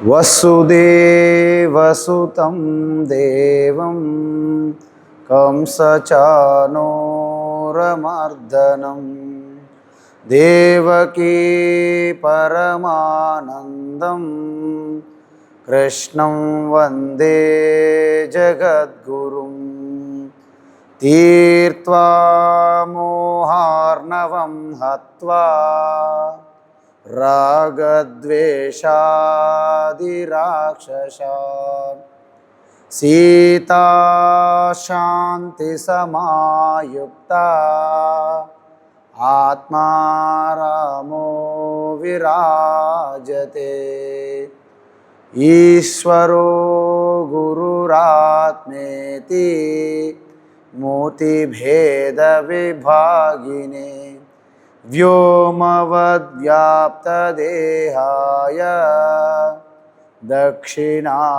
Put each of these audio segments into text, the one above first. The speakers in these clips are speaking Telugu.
వసుదేవసుతం దేవం కంసచానూరమర్దనం దేవకీ పరమానందం కృష్ణం వందే జగద్గురుం తీర్త్వా మోహార్ణవం హత్వా రాగద్వేషాదిరాక్షసాన్ సీతా శాంతి సమాయుక్త ఆత్మా రామో విరాజతే ఈశ్వరో గురురాత్మేతి మూర్తిభేద విభాగినే వ్యోమవద్వ్యాప్తదేహాయ దక్షిణామూర్తయే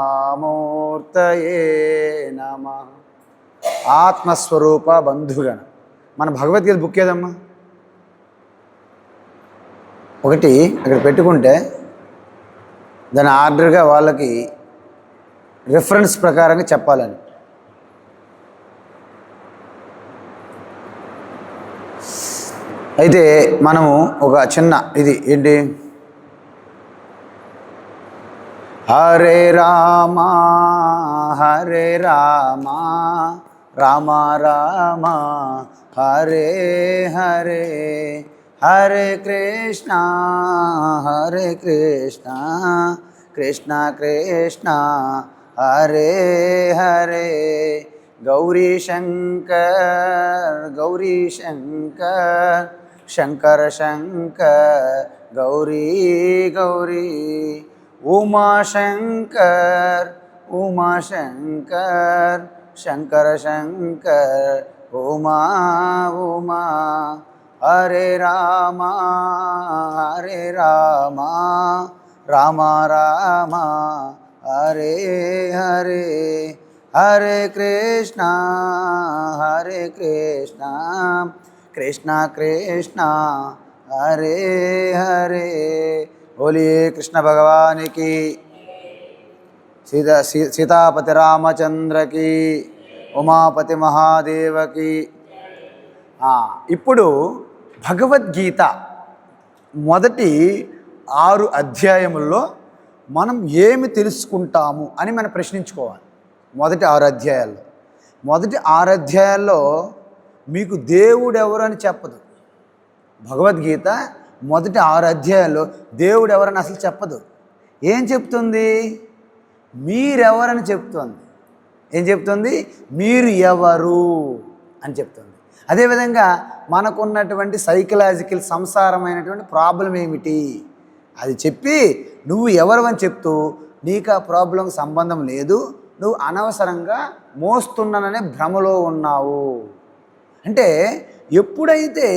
నమః. ఆత్మస్వరూప బంధుగణ. మన భగవద్గీత బుక్ ఏదమ్మా? ఒకటి అక్కడ పెట్టుకుంటే దాని ఆర్డర్గా వాళ్ళకి రిఫరెన్స్ ప్రకారంగా చెప్పాలని. అయితే మనము ఒక చిన్న ఇది ఏంటి, హరే రామ హరే రామ రామ రామ హరే హరే హరే కృష్ణ కృష్ణ కృష్ణ హరే హరే గౌరీ శంకర్ శంకర శంకర్ గౌరీ గౌరీ ఉమాశంకర్ శంకర శంకర్ ఉమా ఉమా హరే రామ రామ రామ హరే హరే హరే కృష్ణ కృష్ణ కృష్ణ హరే హరే. బోలియే కృష్ణ భగవానికి, సీతాపతి రామచంద్రకి, ఉమాపతి మహాదేవకి. ఇప్పుడు భగవద్గీత మొదటి 6 అధ్యాయముల్లో మనం ఏమి తెలుసుకుంటాము అని మనం ప్రశ్నించుకోవాలి. మొదటి 6 అధ్యాయాల్లో మొదటి 6 అధ్యాయాల్లో మీకు దేవుడు ఎవరు అని చెప్పదు. భగవద్గీత మొదటి 6 అధ్యాయాల్లో దేవుడు ఎవరని అసలు చెప్పదు. ఏం చెప్తుంది? మీరెవరని చెప్తుంది. ఏం చెప్తుంది? మీరు ఎవరు అని చెప్తుంది. అదేవిధంగా మనకున్నటువంటి సైకలాజికల్ సంసారమైనటువంటి ప్రాబ్లం ఏమిటి అది చెప్పి నువ్వు ఎవరు అని చెప్తూ నీకు ఆ ప్రాబ్లంకి సంబంధం లేదు, నువ్వు అనవసరంగా మోస్తున్నాననే భ్రమలో ఉన్నావు. అంటే ఎప్పుడైతే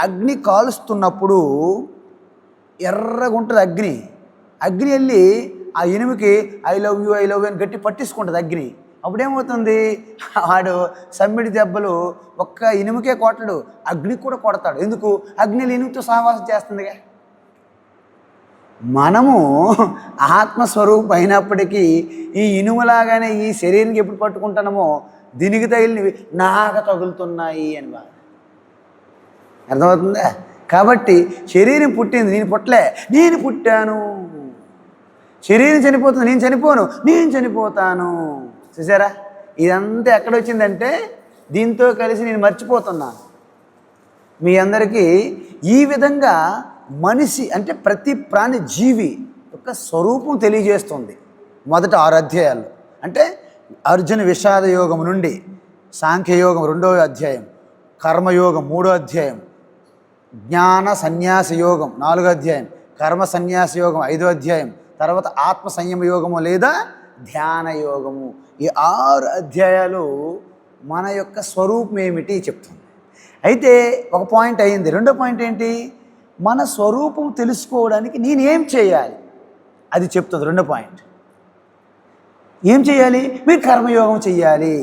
అగ్ని కాలుస్తున్నప్పుడు ఎర్రగా ఉంటుంది అగ్ని వెళ్ళి ఆ ఇనుముకి ఐ లవ్ యూ అని గట్టి పట్టించుకుంటుంది అగ్ని. అప్పుడేమవుతుంది? వాడు సమ్మిడి దెబ్బలు ఒక్క ఇనుముకే కొట్టడు, అగ్నికి కూడా కొడతాడు. ఎందుకు? అగ్ని ఇనుముతో సహవాసం చేస్తుందిగా. మనము ఆత్మస్వరూపం అయినప్పటికీ ఈ ఇనుములాగానే ఈ శరీరానికి ఎప్పుడు పట్టుకుంటున్నామో దీనికి తగిలినవి నాకు తగులుతున్నాయి అని బాధ. అర్థమవుతుందా? కాబట్టి శరీరం పుట్టింది, నేను పుట్టలే, నేను పుట్టాను. శరీరం చనిపోతుంది, నేను చనిపోను, నేను చనిపోతాను. చూసారా? ఇదంతా ఎక్కడొచ్చిందంటే దీంతో కలిసి నేను మర్చిపోతున్నాను. మీ అందరికీ ఈ విధంగా మనిషి అంటే ప్రతి ప్రాణి జీవి యొక్క స్వరూపం తెలియజేస్తుంది మొదట 6 అధ్యాయాలు. అంటే అర్జున విషాద యోగం నుండి సాంఖ్యయోగం 2వ అధ్యాయం, కర్మయోగం 3వ అధ్యాయం, జ్ఞాన సన్యాస యోగం 4వ అధ్యాయం, కర్మ సన్యాస యోగం 5వ అధ్యాయం, తర్వాత ఆత్మ సంయమ యోగము లేదా ధ్యాన యోగము. ఈ 6 అధ్యాయాలు మన యొక్క స్వరూపం ఏమిటి చెప్తుంది. అయితే ఒక పాయింట్ అయింది. రెండో పాయింట్ ఏంటి? మన స్వరూపం తెలుసుకోవడానికి నేనేం చేయాలి అది చెప్తుంది. రెండో పాయింట్ ఏం చేయాలి? మీరు కర్మయోగం చెయ్యాలి.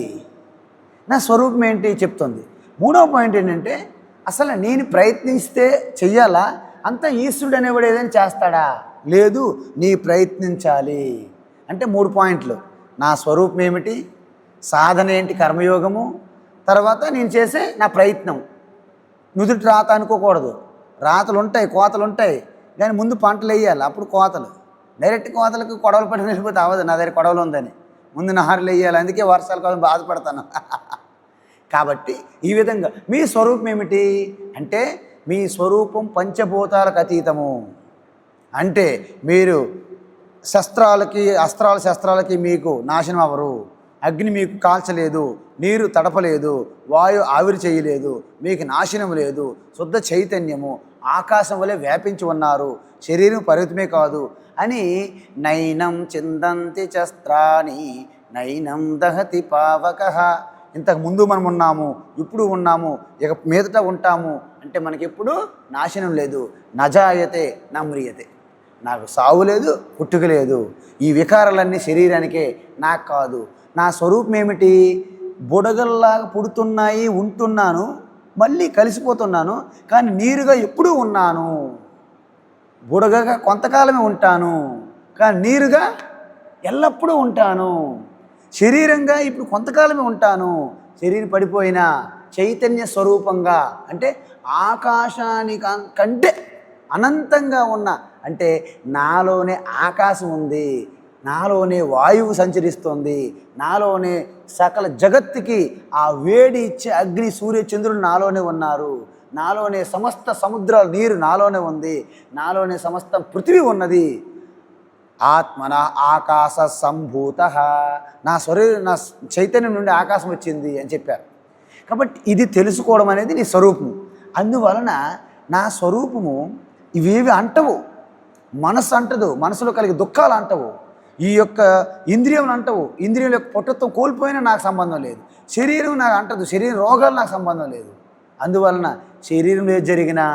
నా స్వరూపం ఏంటి చెప్తుంది. మూడవ పాయింట్ ఏంటంటే అసలు నేను ప్రయత్నిస్తే చెయ్యాలా, అంతా ఈశ్వరుడు అనేవాడు ఏదైనా చేస్తాడా లేదు, నీ ప్రయత్నించాలి. అంటే 3 పాయింట్లు. నా స్వరూపం ఏమిటి, సాధన ఏంటి, కర్మయోగము, తర్వాత నేను చేసే నా ప్రయత్నం. నుదుటి రాత అనుకోకూడదు. రాతలు ఉంటాయి, కోతలు ఉంటాయి, కానీ ముందు పంటలు వేయాలి, అప్పుడు కోతలు. డైరెక్ట్ కోతలకు కొడవలు పట్టుకుని వెళ్ళిపోతే అవ్వదు. నా దగ్గర కొడవలు ఉందని ముందు నారులు వేయాలి, అందుకే వర్షాల కోసం బాధపడతాను. కాబట్టి ఈ విధంగా మీ స్వరూపం ఏమిటి అంటే, మీ స్వరూపం పంచభూతాలకు అతీతము. అంటే మీరు శస్త్రాలకి మీకు నాశనం అవ్వరు. అగ్ని మీకు కాల్చలేదు, నీరు తడపలేదు, వాయు ఆవిరి చేయలేదు, మీకు నాశనం లేదు. శుద్ధ చైతన్యము ఆకాశం వలె వ్యాపించి ఉన్నారు. శరీరం పరిమితమే కాదు అని నైనం చిందంతి శస్త్రాని నైనం దహతి పావకః. ఇంతకు ముందు మనం ఉన్నాము, ఇప్పుడు ఉన్నాము, ఇక మీదట ఉంటాము. అంటే మనకెప్పుడు నాశనం లేదు. నజాయతే నమ్రియతే, నాకు సావు లేదు, పుట్టుక లేదు. ఈ వికారాలన్నీ శరీరానికే, నాకు కాదు. నా స్వరూపం ఏమిటి, బుడగల్లాగా పుడుతున్నాయి, ఉంటున్నాను, మళ్ళీ కలిసిపోతున్నాను, కానీ నీరుగా ఎప్పుడూ ఉన్నాను. బుడగగా కొంతకాలమే ఉంటాను, కానీ నీరుగా ఎల్లప్పుడూ ఉంటాను. శరీరంగా ఇప్పుడు కొంతకాలమే ఉంటాను, శరీరం పడిపోయినా చైతన్య స్వరూపంగా, అంటే ఆకాశానికి కంటే అనంతంగా ఉన్న, అంటే నాలోనే ఆకాశం ఉంది, నాలోనే వాయువు సంచరిస్తుంది, నాలోనే సకల జగత్తుకి ఆ వేడి ఇచ్చే అగ్ని సూర్య చంద్రులు నాలోనే ఉన్నారు, నాలోనే సమస్త సముద్రాల నీరు నాలోనే ఉంది, నాలోనే సమస్త పృథివీ ఉన్నది. ఆత్మన ఆకాశ సంభూత, నా చైతన్యం నుండి ఆకాశం వచ్చింది అని చెప్పారు. కాబట్టి ఇది తెలుసుకోవడం అనేది నీ స్వరూపము. అందువలన నా స్వరూపము ఇవేవి అంటవు, మనస్సు అంటదు, మనసులో కలిగే దుఃఖాలు అంటవు, ఈ యొక్క ఇంద్రియం అంటవు, ఇంద్రియం యొక్క పుట్టత్వం కోల్పోయినా నాకు సంబంధం లేదు, శరీరం నాకు అంటదు, శరీరం రోగాలు నాకు సంబంధం లేదు. అందువలన శరీరంలో ఏది జరిగినా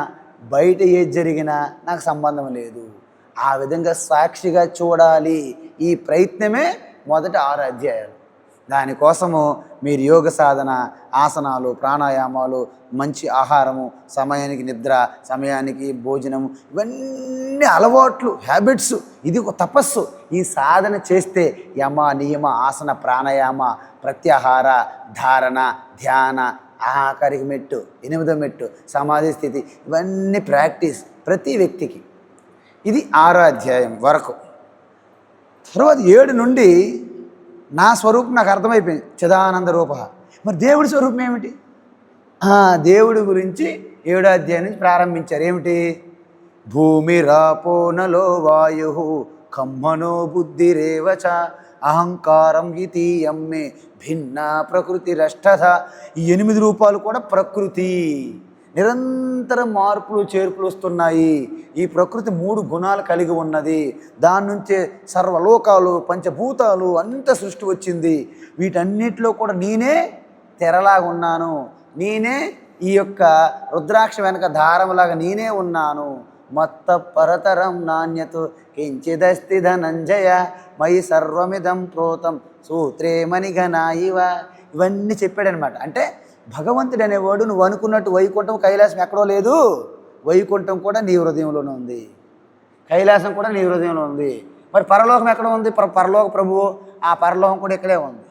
బయట ఏది జరిగినా నాకు సంబంధం లేదు. ఆ విధంగా సాక్షిగా చూడాలి. ఈ ప్రయత్నమే మొదట 6 అధ్యాయాలు. దానికోసము మీరు యోగ సాధన, ఆసనాలు, ప్రాణాయామాలు, మంచి ఆహారము, సమయానికి నిద్ర, సమయానికి భోజనము, ఇవన్నీ అలవాట్లు, హ్యాబిట్స్. ఇది ఒక తపస్సు. ఈ సాధన చేస్తే యమ నియమ ఆసన ప్రాణాయామ ప్రత్యాహార ధారణ ధ్యాన ఆఖరికి మెట్టు 8వ మెట్టు సమాధి స్థితి, ఇవన్నీ ప్రాక్టీస్ ప్రతి వ్యక్తికి. ఇది 6వ అధ్యాయం వరకు. తర్వాత 7 నుండి నా స్వరూపం నాకు అర్థమైపోయింది, చిదానంద రూప. మరి దేవుడి స్వరూపం ఏమిటి? దేవుడి గురించి 7వ అధ్యాయం నుంచి ప్రారంభించారు. ఏమిటి? భూమిరాపో నలో వాయు ఖమ్మనో బుద్ధిరేవచ అహంకారం ఇతీయం మే భిన్న ప్రకృతిరష్టధ. ఈ 8 రూపాలు కూడా ప్రకృతి. నిరంతరం మార్పులు చేర్పులు వస్తున్నాయి. ఈ ప్రకృతి 3 గుణాలు కలిగి ఉన్నది. దాని నుంచే సర్వలోకాలు పంచభూతాలు అంత సృష్టి వచ్చింది. వీటన్నిటిలో కూడా నేనే తెరలాగా ఉన్నాను, నేనే ఈ యొక్క రుద్రాక్ష వెనక దారంలాగా నేనే ఉన్నాను. మత్త పరతరం నాణ్యతు కించిదస్తి ధనంజయ మయి సర్వమిదం ప్రోతం సూత్రే మణిఘనాయివ. ఇవన్నీ చెప్పాడనమాట. అంటే భగవంతుడు అనేవాడు నువ్వు అనుకున్నట్టు వైకుంఠం కైలాసం ఎక్కడో లేదు. వైకుంఠం కూడా నీ హృదయంలోనే ఉంది, కైలాసం కూడా నీ హృదయంలో ఉంది. మరి పరలోకం ఎక్కడ ఉంది? పరలోక ప్రభువు, ఆ పరలోకం కూడా ఇక్కడే ఉంది.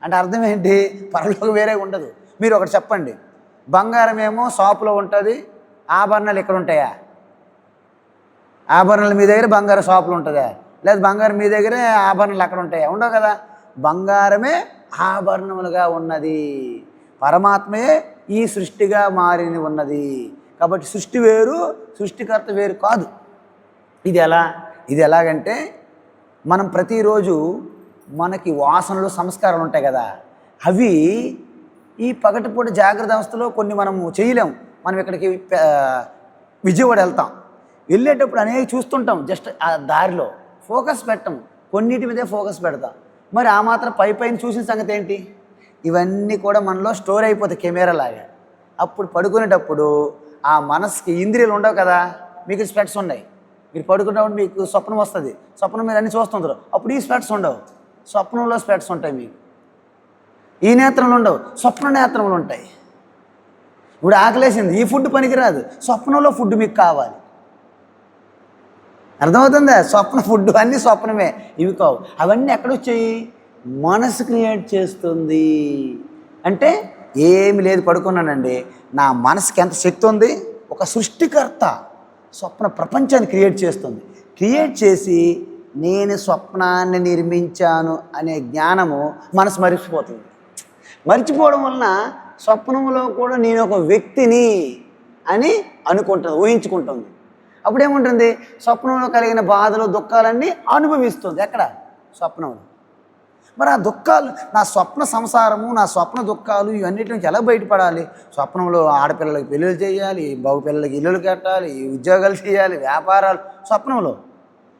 అంటే అర్థం ఏంటి? పరలోకం వేరే ఉండదు. మీరు ఒకటి చెప్పండి, బంగారం ఏమో షాపులో ఉంటుంది, ఆభరణాలు ఇక్కడ ఉంటాయా? ఆభరణాలు మీ దగ్గర, బంగారం షాపులో ఉంటుందా? లేదా బంగారం మీ దగ్గరే, ఆభరణాలు అక్కడ ఉంటాయా? ఉండవు కదా. బంగారమే ఆభరణములుగా ఉన్నది, పరమాత్మయే ఈ సృష్టిగా మారి ఉన్నది. కాబట్టి సృష్టి వేరు, సృష్టికర్త వేరు కాదు. ఇది ఎలాగంటే, మనం ప్రతిరోజు మనకి వాసనలు సంస్కారాలు ఉంటాయి కదా, అవి ఈ పగటిపూట జాగ్రత్త అవస్థలో కొన్ని మనము చేయలేము. మనం ఇక్కడికి విజయవాడ వెళ్తాం, వెళ్ళేటప్పుడు అనేక చూస్తుంటాం, జస్ట్ ఆ దారిలో ఫోకస్ పెట్టం, కొన్నిటి మీదే ఫోకస్ పెడతాం. మరి ఆ మాత్రం పైన చూసిన సంగతి ఏంటి? ఇవన్నీ కూడా మనలో స్టోర్ అయిపోతాయి కెమెరా లాగా. అప్పుడు పడుకునేటప్పుడు ఆ మనసుకి ఇంద్రియాలు ఉండవు కదా. మీకు స్పెట్స్ ఉన్నాయి, మీరు పడుకునేటప్పుడు మీకు స్వప్నం వస్తుంది, స్వప్నం మీరు అన్నీ చూస్తుంటారు, అప్పుడు ఈ స్పెట్స్ ఉండవు, స్వప్నంలో స్పెట్స్ ఉంటాయి. మీకు ఈ నేత్రంలో ఉండవు, స్వప్న నేత్రంలో ఉంటాయి. ఇప్పుడు ఆకలేసింది, ఈ ఫుడ్ పనికిరాదు, స్వప్నంలో ఫుడ్ మీకు కావాలి. అర్థమవుతుందా? స్వప్న ఫుడ్ అన్నీ స్వప్నమే, ఇవి కావు. అవన్నీ ఎక్కడొచ్చాయి? మనసు క్రియేట్ చేస్తుంది. అంటే ఏమి లేదు, పడుకున్నానండి, నా మనసుకి ఎంత శక్తి ఉంది. ఒక సృష్టికర్త స్వప్న ప్రపంచాన్ని క్రియేట్ చేస్తుంది. క్రియేట్ చేసి నేను స్వప్నాన్ని నిర్మించాను అనే జ్ఞానము మనసు మరిచిపోతుంది. మర్చిపోవడం వలన స్వప్నంలో కూడా నేను ఒక వ్యక్తిని అని అనుకుంటుంది, ఊహించుకుంటుంది. అప్పుడేముంటుంది? స్వప్నంలో కలిగిన బాధలు దుఃఖాలన్నీ అనుభవిస్తుంది. ఎక్కడ? స్వప్నంలో. మరి ఆ దుఃఖాలు, నా స్వప్న సంసారము, నా స్వప్న దుఃఖాలు, ఇవన్నిటి నుంచి ఎలా బయటపడాలి? స్వప్నంలో ఆడపిల్లలకి పెళ్ళిళ్ళు చేయాలి, పిల్లలకి ఇల్లులు కట్టాలి, ఉద్యోగాలు చేయాలి, వ్యాపారాలు. స్వప్నంలో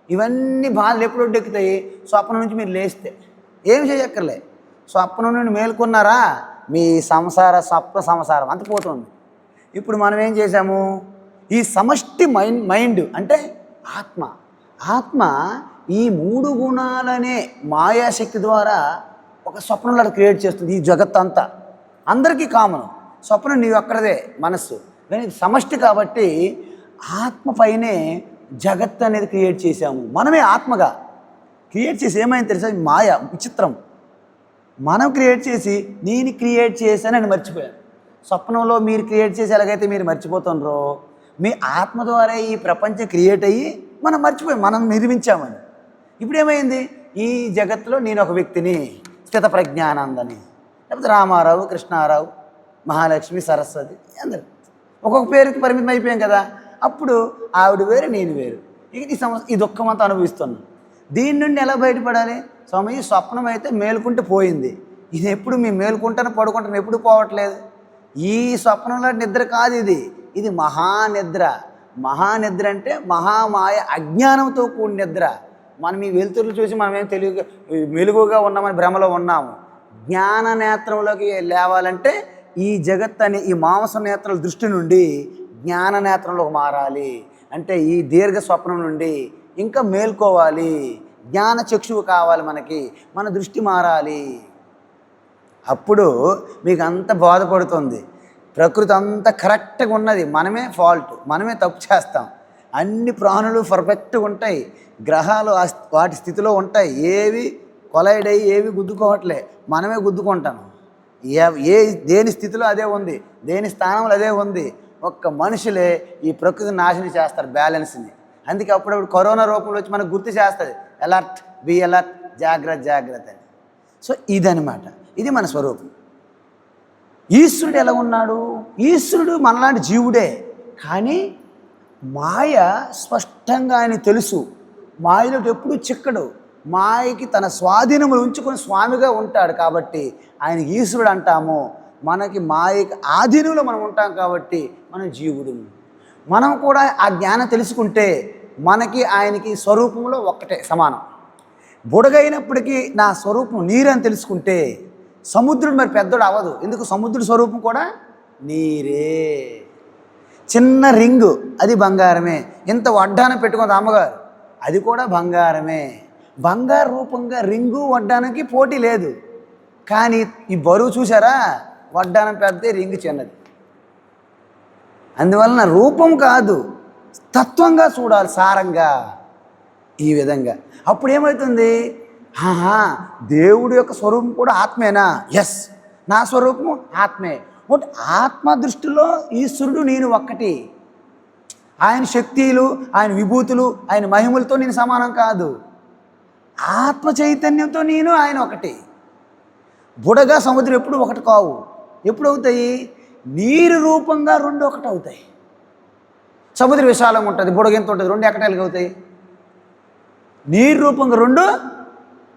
ఇవన్నీ బాధలు ఎప్పుడు ఒడ్డెక్కుతాయి? స్వప్నం నుంచి మీరు లేస్తే. ఏమి చేయక్కర్లే, స్వప్నం నుండి మేల్కొన్నారా, మీ స్వప్న సంసారం అంత పోతుంది. ఇప్పుడు మనం ఏం చేశాము? ఈ సమష్టి మైండ్ అంటే ఆత్మ ఈ 3 గుణాలనే మాయాశక్తి ద్వారా ఒక స్వప్నంలో క్రియేట్ చేస్తుంది. ఈ జగత్తంతా అందరికీ కామన్. స్వప్నం నీవు అక్కడదే మనస్సు, కానీ సమష్టి కాబట్టి ఆత్మ పైనే జగత్ అనేది క్రియేట్ చేశాము. మనమే ఆత్మగా క్రియేట్ చేసి ఏమైంది తెలుసా? మాయ విచిత్రం. మనం క్రియేట్ చేసి నేను క్రియేట్ చేశానని మర్చిపోయాను. స్వప్నంలో మీరు క్రియేట్ చేసి ఎలాగైతే మీరు మర్చిపోతుండ్రో, మీ ఆత్మ ద్వారా ఈ ప్రపంచం క్రియేట్ అయ్యి మనం మర్చిపోయాం, మనం నిర్మించామని. ఇప్పుడు ఏమైంది? ఈ జగత్తులో నేను ఒక వ్యక్తిని, స్థిత ప్రజ్ఞానందని, లేకపోతే రామారావు, కృష్ణారావు, మహాలక్ష్మి, సరస్వతి, అందరూ ఒక్కొక్క పేరుకి పరిమితం అయిపోయాం కదా. అప్పుడు ఆవిడ వేరు, నేను వేరు. ఇక ఈ దుఃఖం అంతా అనుభవిస్తున్నాను. దీని నుండి ఎలా బయటపడాలి? స్వామి, స్వప్నం అయితే మేలుకుంటే పోయింది. ఇది ఎప్పుడు మేము మేలుకుంటాను పడుకుంటాను ఎప్పుడు పోవట్లేదు. ఈ స్వప్నంలో నిద్ర కాదు, ఇది మహానిద్ర. మహానిద్ర అంటే మహామాయ అజ్ఞానంతో కూడిన నిద్ర. మనం ఈ వెలుతురులు చూసి మనమేం మెలుగుగా ఉన్నామని భ్రమలో ఉన్నాము. జ్ఞాన నేత్రంలోకి లేవాలంటే ఈ జగత్ అనే ఈ మాంస నేత్రాల దృష్టి నుండి జ్ఞాన నేత్రంలోకి మారాలి. అంటే ఈ దీర్ఘ స్వప్నం నుండి ఇంకా మేల్కోవాలి. జ్ఞాన చక్షువు కావాలి మనకి, మన దృష్టి మారాలి. అప్పుడు మీకు అంత బాధపడుతుంది. ప్రకృతి అంతా కరెక్ట్గా ఉన్నది, మనమే ఫాల్ట్, మనమే తప్పు చేస్తాం. అన్ని ప్రాణులు పర్ఫెక్ట్గా ఉంటాయి, గ్రహాలు వాటి స్థితిలో ఉంటాయి, ఏవి కొలైడ్ అయ్యి ఏవి గుద్దుకోవట్లే, మనమే గుద్దుకుంటాం. దేని స్థితిలో అదే ఉంది, దేని స్థానంలో అదే ఉంది. ఒక్క మనుషులే ఈ ప్రకృతిని నాశనం చేస్తారు, బ్యాలెన్స్ని. అందుకే అప్పుడప్పుడు కరోనా రూపంలో వచ్చి మనకు గుర్తు చేస్తుంది, అలర్ట్, బి అలర్ట్, జాగ్రత్త అని. సో ఇదనమాట, ఇది మన స్వరూపం. ఈశ్వరుడు ఎలా ఉన్నాడు? ఈశ్వరుడు మనలాంటి జీవుడే, కానీ మాయ స్పష్టంగా ఆయన తెలుసు. మాయలో ఎప్పుడూ చిక్కడు. మాయకి తన స్వాధీనములు ఉంచుకొని స్వామిగా ఉంటాడు కాబట్టి ఆయన ఈశ్వరుడు అంటాము. మనకి మాయకి ఆధీనంలో మనం ఉంటాం కాబట్టి మనం జీవుడు. మనం కూడా ఆ జ్ఞానం తెలుసుకుంటే మనకి ఆయనకి స్వరూపంలో ఒక్కటే, సమానం. బుడగైనప్పటికీ నా స్వరూపం నీరని తెలుసుకుంటే సముద్రుడు మరి పెద్దోడు అవ్వదు. ఎందుకు? సముద్రుడి స్వరూపం కూడా నీరే. చిన్న రింగు, అది బంగారమే. ఇంత వడ్డానం పెట్టుకుంది అమ్మగారు, అది కూడా బంగారమే. బంగారు రూపంగా రింగు వడ్డానంకి పోటీ లేదు. కానీ ఈ బరువు చూసారా? వడ్డానం పెద్దది, రింగు చిన్నది. అందువలన రూపం కాదు, తత్వంగా చూడాలి, సారంగా. ఈ విధంగా అప్పుడు ఏమవుతుంది? దేవుడి యొక్క స్వరూపం కూడా ఆత్మేనా? ఎస్, నా స్వరూపము ఆత్మే. బట్ ఆత్మ దృష్టిలో ఈశ్వరుడు నేను ఒక్కటి. ఆయన శక్తులు, ఆయన విభూతులు, ఆయన మహిమలతో నేను సమానం కాదు. ఆత్మ చైతన్యంతో నేను ఆయన ఒకటి. బుడగా సముద్రం ఎప్పుడు ఒకటి కావు. ఎప్పుడు అవుతాయి? నీరు రూపంగా రెండు ఒకటి అవుతాయి. సముద్రం విశాలంగా ఉంటుంది, బుడగ ఎంత ఉంటుంది, రెండు ఎక్కటాలుగా అవుతాయి. నీరు రూపంగా రెండు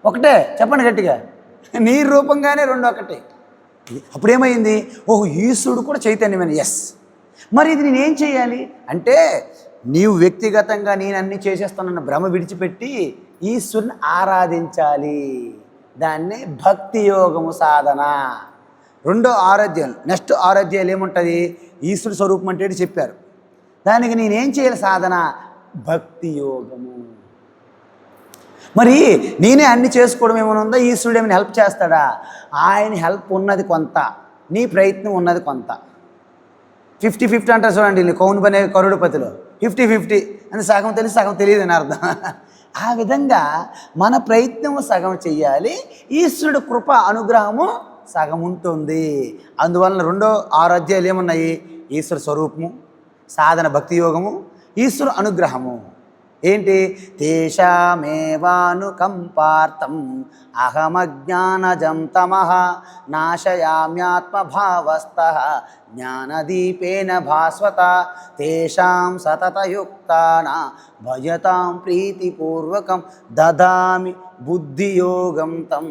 ఒకటే. చెప్పండి గట్టిగా, నీరు రూపంగానే రెండు ఒకటి. అప్పుడేమైంది? ఓహో, ఈశ్వరుడు కూడా చైతన్యమైన. ఎస్, మరి ఇది నేనేం చేయాలి అంటే, నీవు వ్యక్తిగతంగా నేను అన్నీ చేసేస్తానన్న భ్రమ విడిచిపెట్టి ఈశ్వరుని ఆరాధించాలి. దాన్నే భక్తి యోగము సాధన. రెండో ఆరాధ్యాలు, నెక్స్ట్ ఆరాధ్యాలు ఏముంటుంది? ఈశ్వరుడు స్వరూపం అంటే చెప్పారు. దానికి నేనేం చేయాలి? సాధన భక్తి యోగము. మరి నేనే అన్ని చేసుకోవడం ఏమైనా ఉందా? ఈశ్వరుడు ఏమైనా హెల్ప్ చేస్తాడా? ఆయన హెల్ప్ ఉన్నది కొంత, నీ ప్రయత్నం ఉన్నది కొంత. 50-50 అంటారు చూడండి, కౌన్ బనే కరోడుపతిలో 50-50. అని సగం తెలిసి సగం తెలియదు అని అర్థం. ఆ విధంగా మన ప్రయత్నం సగం చెయ్యాలి, ఈశ్వరుడు కృప అనుగ్రహము సగం ఉంటుంది. అందువలన 6 అధ్యాయాలు ఏమున్నాయి? ఈశ్వర స్వరూపము, సాధన భక్తి యోగము, ఈశ్వర అనుగ్రహము. ఏంటి? తేషామేవానుకంపార్థం అహమజ్ఞానజం తమః నాశయామ్యాత్మభావస్థః జ్ఞానదీపేన భాస్వత తేషాం సతతయుక్తానా భజతాం ప్రీతిపూర్వకం దదామి బుద్ధియోగం తం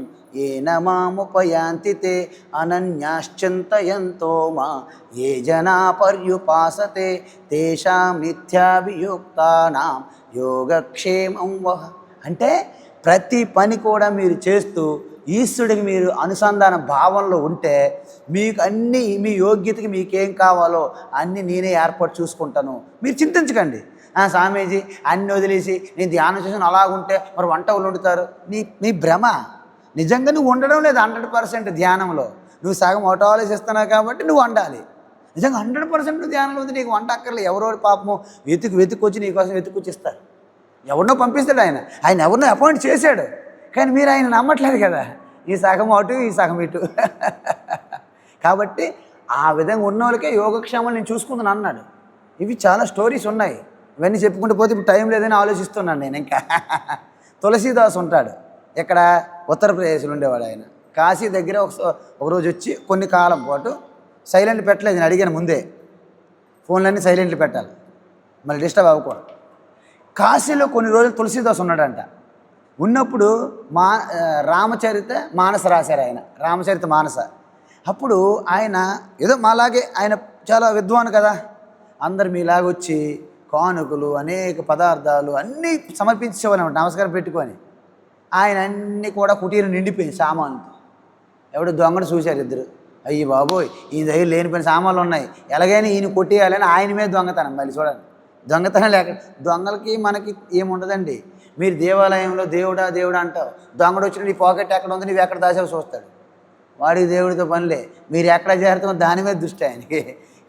ఏన మాముపయాంతి తే అనన్యాశ్చింతయంతో మా ఏ జనా పర్యుపాసతే తేషాం నిత్యాభియుక్తానాం యోగక్షేమం వహ. అంటే ప్రతి పని కూడా మీరు చేస్తూ ఈశ్వరుడికి మీరు అనుసంధాన భావంలో ఉంటే మీకు అన్నీ, మీ యోగ్యతకి మీకేం కావాలో అన్నీ నేనే ఏర్పాటు చూసుకుంటాను. మీరు చింతించకండి. స్వామీజీ అన్ని వదిలేసి నేను ధ్యానం చేసిన అలాగుంటే మరి వంట వాళ్ళు వండుతారు. నీ భ్రమ. నిజంగా నువ్వు ఉండడం లేదు 100% ధ్యానంలో. నువ్వు సగం ఆలోచిస్తున్నావు కాబట్టి నువ్వు వండాలి. నిజంగా 100% ధ్యానంలో ఉంది, నీకు వంట అక్కర్లేదు. ఎవరో పాపము వెతుకొచ్చి నీకోసం వెతుకొచ్చిస్తారు. ఎవరినో పంపిస్తాడు ఆయన ఎవరినో అపాయింట్ చేశాడు, కానీ మీరు ఆయన నమ్మట్లేదు కదా. ఈ సగం అటు ఈ సగం ఇటు. కాబట్టి ఆ విధంగా ఉన్న వాళ్ళకే యోగక్షేమాలు నేను చూసుకుందాను అన్నాడు. ఇవి చాలా స్టోరీస్ ఉన్నాయి, ఇవన్నీ చెప్పుకుంటూ పోతే ఇప్పుడు టైం లేదని ఆలోచిస్తున్నాను నేను. ఇంకా తులసీదాస్ ఉంటాడు, ఇక్కడ ఉత్తరప్రదేశ్లో ఉండేవాడు. ఆయన కాశీ దగ్గర ఒకరోజు వచ్చి కొన్ని కాలం పాటు సైలెంట్ పెట్టలేదు. నేను అడిగాను ముందే, ఫోన్లన్నీ సైలెంట్లు పెట్టాలి, మళ్ళీ డిస్టర్బ్ అవ్వకూడదు. కాశీలో కొన్ని రోజులు తులసీదాస్ ఉన్నాడంట. ఉన్నప్పుడు రామచరిత మానస రాశారు ఆయన, రామచరిత మానస. అప్పుడు ఆయన ఏదో మాలాగే, ఆయన చాలా విద్వాన్ కదా, అందరు మీలాగా వచ్చి కానుకలు అనేక పదార్థాలు అన్నీ సమర్పించేవాళ్ళు నమస్కారం పెట్టుకొని. ఆయన అన్నీ కూడా కుటీరం నిండిపోయింది సామాన్లతో. ఎవడు దొంగడు చూశారు ఇద్దరు, అయ్యి బాబోయ్ ఈ దగ్గర లేనిపోయిన సామాన్లు ఉన్నాయి, ఎలాగైనా ఈయన కొట్టేయాలని ఆయన మీద దొంగతనం. మళ్ళీ చూడండి, దొంగతనం లేక దొంగలకి మనకి ఏముండదండి. మీరు దేవాలయంలో దేవుడా దేవుడా అంటావు, దొంగడు వచ్చిన నీ పాకెట్ ఎక్కడ ఉంది, నీవు ఎక్కడ దాచావు చూస్తాడు. వాడికి దేవుడితో పనిలే, మీరు ఎక్కడ చేరుతామో దాని మీద దృష్టి ఆయనకి.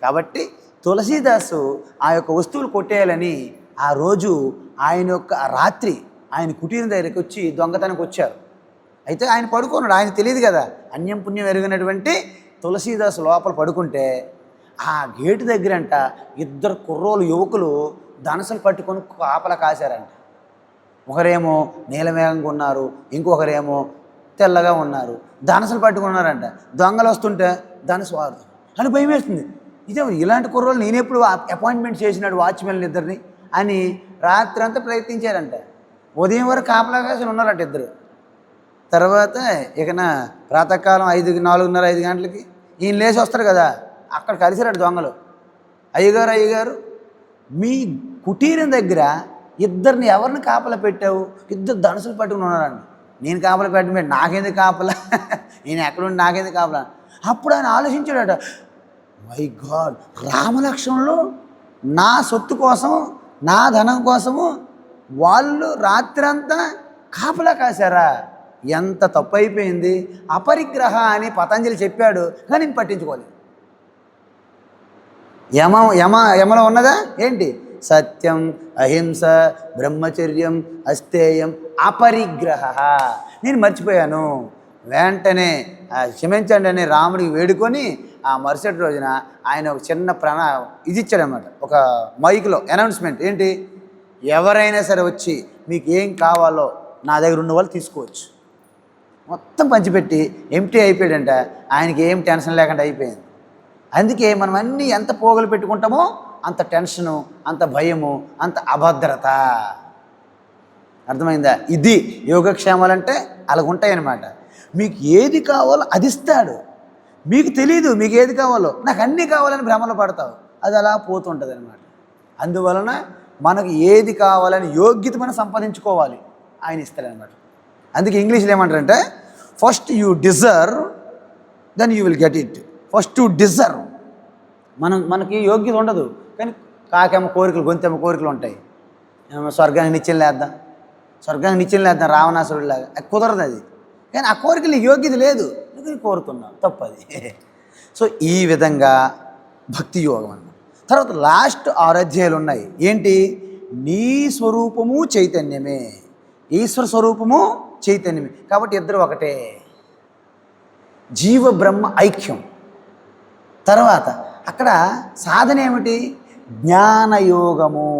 కాబట్టి తులసీదాసు ఆ యొక్క వస్తువులు కొట్టేయాలని ఆ రోజు ఆయన యొక్క రాత్రి ఆయన కుటీరం దగ్గరికి వచ్చి దొంగతనానికి వచ్చారు. అయితే ఆయన పడుకున్నాడు, ఆయన తెలియదు కదా. అన్యం పుణ్యం ఎరిగినటువంటి తులసీదాసు లోపల పడుకుంటే ఆ గేటు దగ్గరంట ఇద్దరు కుర్రోలు యువకులు ధనసులు పట్టుకొని కాపలా కాశారంట. ఒకరేమో నీలమేఘంగా ఉన్నారు, ఇంకొకరేమో తెల్లగా ఉన్నారు, ధనసులు పట్టుకున్నారంట. దొంగలు వస్తుంటే ధనసు వారు అని భయం వేస్తుంది. ఇదే ఇలాంటి కుర్రోలు నేనెప్పుడు అపాయింట్మెంట్ చేసినాడు వాచ్మెన్ ఇద్దరిని అని రాత్రి అంతా ప్రయత్నించారంట. ఉదయం వరకు కాపలా కాసి ఉన్నారంట ఇద్దరు. తర్వాత ఇకన ప్రాతకాలం 4:30 5 గంటలకి ఈయన లేచి వస్తారు కదా, అక్కడ కలిసిరాడు దొంగలు. అయ్యగారు మీ కుటీరం దగ్గర ఇద్దరిని ఎవరిని కాపలా పెట్టావు? ఇద్దరు ధనుసులు పట్టుకుని ఉన్నారండి. నేను కాపలా పెట్టమే, నాకేంది కాపలా, నేను ఎక్కడుండి నాకేంది కాపలా. అప్పుడు ఆయన ఆలోచించాడట, మై గాడ్, రామలక్ష్మణులు నా సొత్తు కోసం, నా ధనం కోసము వాళ్ళు రాత్రంతా కాపలా కాశారా? ఎంత తప్పు అయిపోయింది. అపరిగ్రహ అని పతంజలి చెప్పాడు, కానీ నేను పట్టించుకోలేదు. యమలో ఉన్నదా ఏంటి? సత్యం, అహింస, బ్రహ్మచర్యం, అస్థేయం, అపరిగ్రహ. నేను మర్చిపోయాను. వెంటనే క్షమించండి అని రాముడికి వేడుకొని ఆ మరుసటి రోజున ఆయన ఒక చిన్న ఇది ఇచ్చాడనమాట, ఒక మైక్లో అనౌన్స్మెంట్. ఏంటి? ఎవరైనా సరే వచ్చి మీకు ఏం కావాలో నా దగ్గర ఉన్న వాళ్ళు తీసుకోవచ్చు. మొత్తం పంచిపెట్టి ఎంటీ అయిపోయాడంట. ఆయనకి ఏం టెన్షన్ లేకుండా అయిపోయింది. అందుకే మనం అన్నీ ఎంత పోగలు పెట్టుకుంటామో అంత టెన్షను, అంత భయము, అంత అభద్రత. అర్థమైందా? ఇది యోగక్షేమాలంటే అలాగుంటాయన్నమాట. మీకు ఏది కావాలో అది ఇస్తాడు. మీకు తెలీదు మీకు ఏది కావాలో, నాకు అన్నీ కావాలని భ్రమలో పడతావు, అది అలా పోతుంటుంది అనమాట. అందువలన మనకు ఏది కావాలని యోగ్యత మనం సంపాదించుకోవాలి, ఆయన ఇస్తాడనమాట. అందుకే ఇంగ్లీష్లో ఏమంటారంటే, first you deserve then you will get it. First you deserve. మనకి యోగ్యత ఉండదు, కానీ కాకేమో కోరికలు, గొంతేమో కోరికలు ఉంటాయి. స్వర్గానికి నిత్యం లేద్దాం రావణాసురుడిలాగా, కుదరదు అది. కానీ ఆ కోరికలు యోగ్యత లేదు, నువ్వు కోరుతున్నావు, తప్పది. సో ఈ విధంగా భక్తి యోగం అన్నమాట. తర్వాత లాస్ట్ 6 అధ్యాయాలు ఉన్నాయి. ఏంటి? నీ స్వరూపము చైతన్యమే, ఈశ్వర స్వరూపము చైతన్యమే. కాబట్టి ఇద్దరు ఒకటే, జీవ బ్రహ్మ ఐక్యం. తర్వాత అక్కడ సాధన ఏమిటి? జ్ఞానయోగము.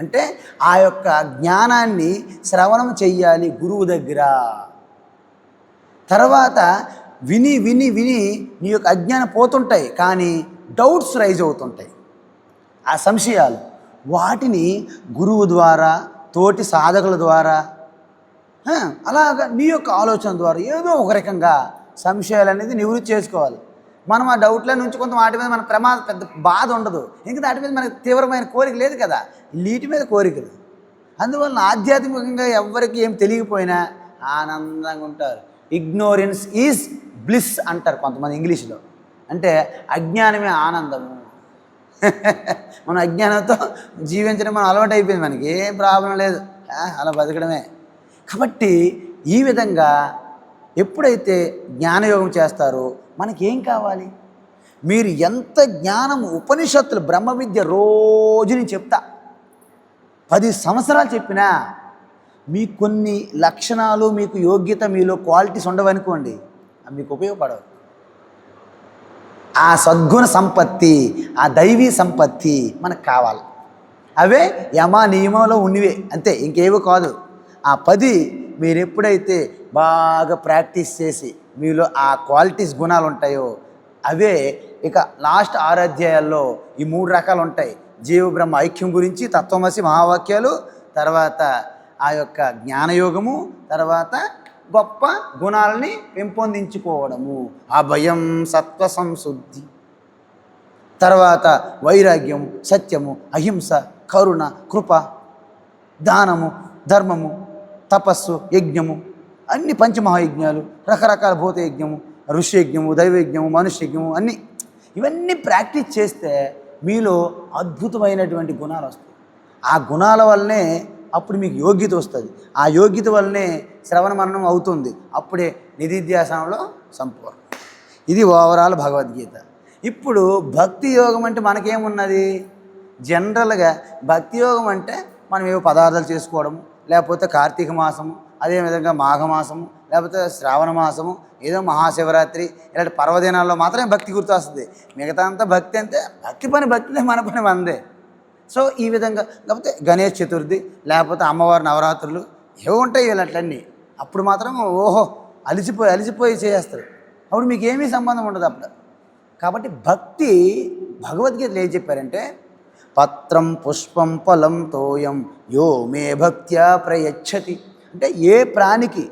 అంటే ఆ యొక్క జ్ఞానాన్ని శ్రవణం చెయ్యాలి గురువు దగ్గర. తర్వాత విని విని విని నీ యొక్క అజ్ఞానం పోతుంటాయి, కానీ డౌట్స్ రైజ్ అవుతుంటాయి, ఆ సంశయాలు. వాటిని గురువు ద్వారా, తోటి సాధకుల ద్వారా, అలాగా నీ యొక్క ఆలోచన ద్వారా ఏదో ఒక రకంగా సంశయాలు అనేది నివృత్తి చేసుకోవాలి. మనం ఆ డౌట్ల నుంచి కొంత వాటి మీద మన పెద్ద బాధ ఉండదు, ఎందుకంటే వాటి మీద మనకు తీవ్రమైన కోరిక లేదు కదా, వీటి మీద కోరికలు. అందువలన ఆధ్యాత్మికంగా ఎవరికి ఏం తెలియకపోయినా ఆనందంగా ఉంటారు. ఇగ్నోరెన్స్ ఈజ్ బ్లిస్ అంటారు కొంతమంది ఇంగ్లీష్లో. అంటే అజ్ఞానమే ఆనందము. మనం అజ్ఞానంతో జీవించడం మనం అలవాటు అయిపోయింది, మనకి ఏం ప్రాబ్లం లేదు, అలా బతకడమే. కాబట్టి ఈ విధంగా ఎప్పుడైతే జ్ఞానయోగం చేస్తారో మనకేం కావాలి? మీరు ఎంత జ్ఞానం, ఉపనిషత్తులు, బ్రహ్మ విద్య రోజు నేను చెప్తా, 10 సంవత్సరాలు చెప్పినా మీకు కొన్ని లక్షణాలు, మీకు యోగ్యత, మీలో క్వాలిటీస్ ఉండవనుకోండి, అవి మీకు ఉపయోగపడవు. ఆ సద్గుణ సంపత్తి, ఆ దైవీ సంపత్తి మనకు కావాలి. అవే యమ నియమంలో ఉన్నవే, అంతే, ఇంకేవో కాదు. ఆ 10 మీరు ఎప్పుడైతే బాగా ప్రాక్టీస్ చేసి మీలో ఆ క్వాలిటీస్, గుణాలు ఉంటాయో అవే ఇక లాస్ట్ 6 అధ్యాయాల్లో ఈ 3 రకాలు ఉంటాయి. జీవ బ్రహ్మ ఐక్యం గురించి, తత్వమసి మహావాక్యాలు, తర్వాత ఆ యొక్క జ్ఞానయోగము, తర్వాత గొప్ప గుణాలని పెంపొందించుకోవడము, అభయం, సత్వ సంశుద్ధి, తర్వాత వైరాగ్యము, సత్యము, అహింస, కరుణ, కృప, దానము, ధర్మము, తపస్సు, యజ్ఞము, అన్ని పంచమహాయజ్ఞాలు, రకరకాల భూత యజ్ఞము, ఋషి యజ్ఞము, దైవయజ్ఞము, మనుష్య యజ్ఞము, అన్నీ ఇవన్నీ ప్రాక్టీస్ చేస్తే మీలో అద్భుతమైనటువంటి గుణాలు వస్తాయి. ఆ గుణాల వల్లనే అప్పుడు మీకు యోగ్యత వస్తుంది. ఆ యోగ్యత వల్లనే శ్రవణ మననం అవుతుంది. అప్పుడే నిధిధ్యాసనంలో సంపూర్ణం. ఇది ఓవరాల్ భగవద్గీత. ఇప్పుడు భక్తి యోగం అంటే మనకేమున్నది? జనరల్గా భక్తి యోగం అంటే మనం ఏవో పదార్థాలు చేసుకోవడము, లేకపోతే కార్తీక మాసము, అదేవిధంగా మాఘమాసము, లేకపోతే శ్రావణ మాసము, ఏదో మహాశివరాత్రి, ఇలాంటి పర్వదినాల్లో మాత్రమే భక్తి గుర్తొస్తుంది. మిగతా అంతా భక్తి అంటే భక్తి పని భక్తిదే, మన పని మనదే. సో ఈ విధంగా, లేకపోతే గణేష్ చతుర్థి, లేకపోతే అమ్మవారి నవరాత్రులు, ఏవో ఉంటాయి ఇలాంటివన్నీ. అప్పుడు మాత్రం ఓహో అలిసిపోయి చేస్తారు. అప్పుడు మీకు ఏమీ సంబంధం ఉండదు అప్పుడు. కాబట్టి భక్తి, భగవద్గీతలో ఏం చెప్పారంటే, పత్రం పుష్పం ఫలం తోయం యో మే భక్త్యా ప్రయచ్చతి. అంటే ఏ ప్రాణికి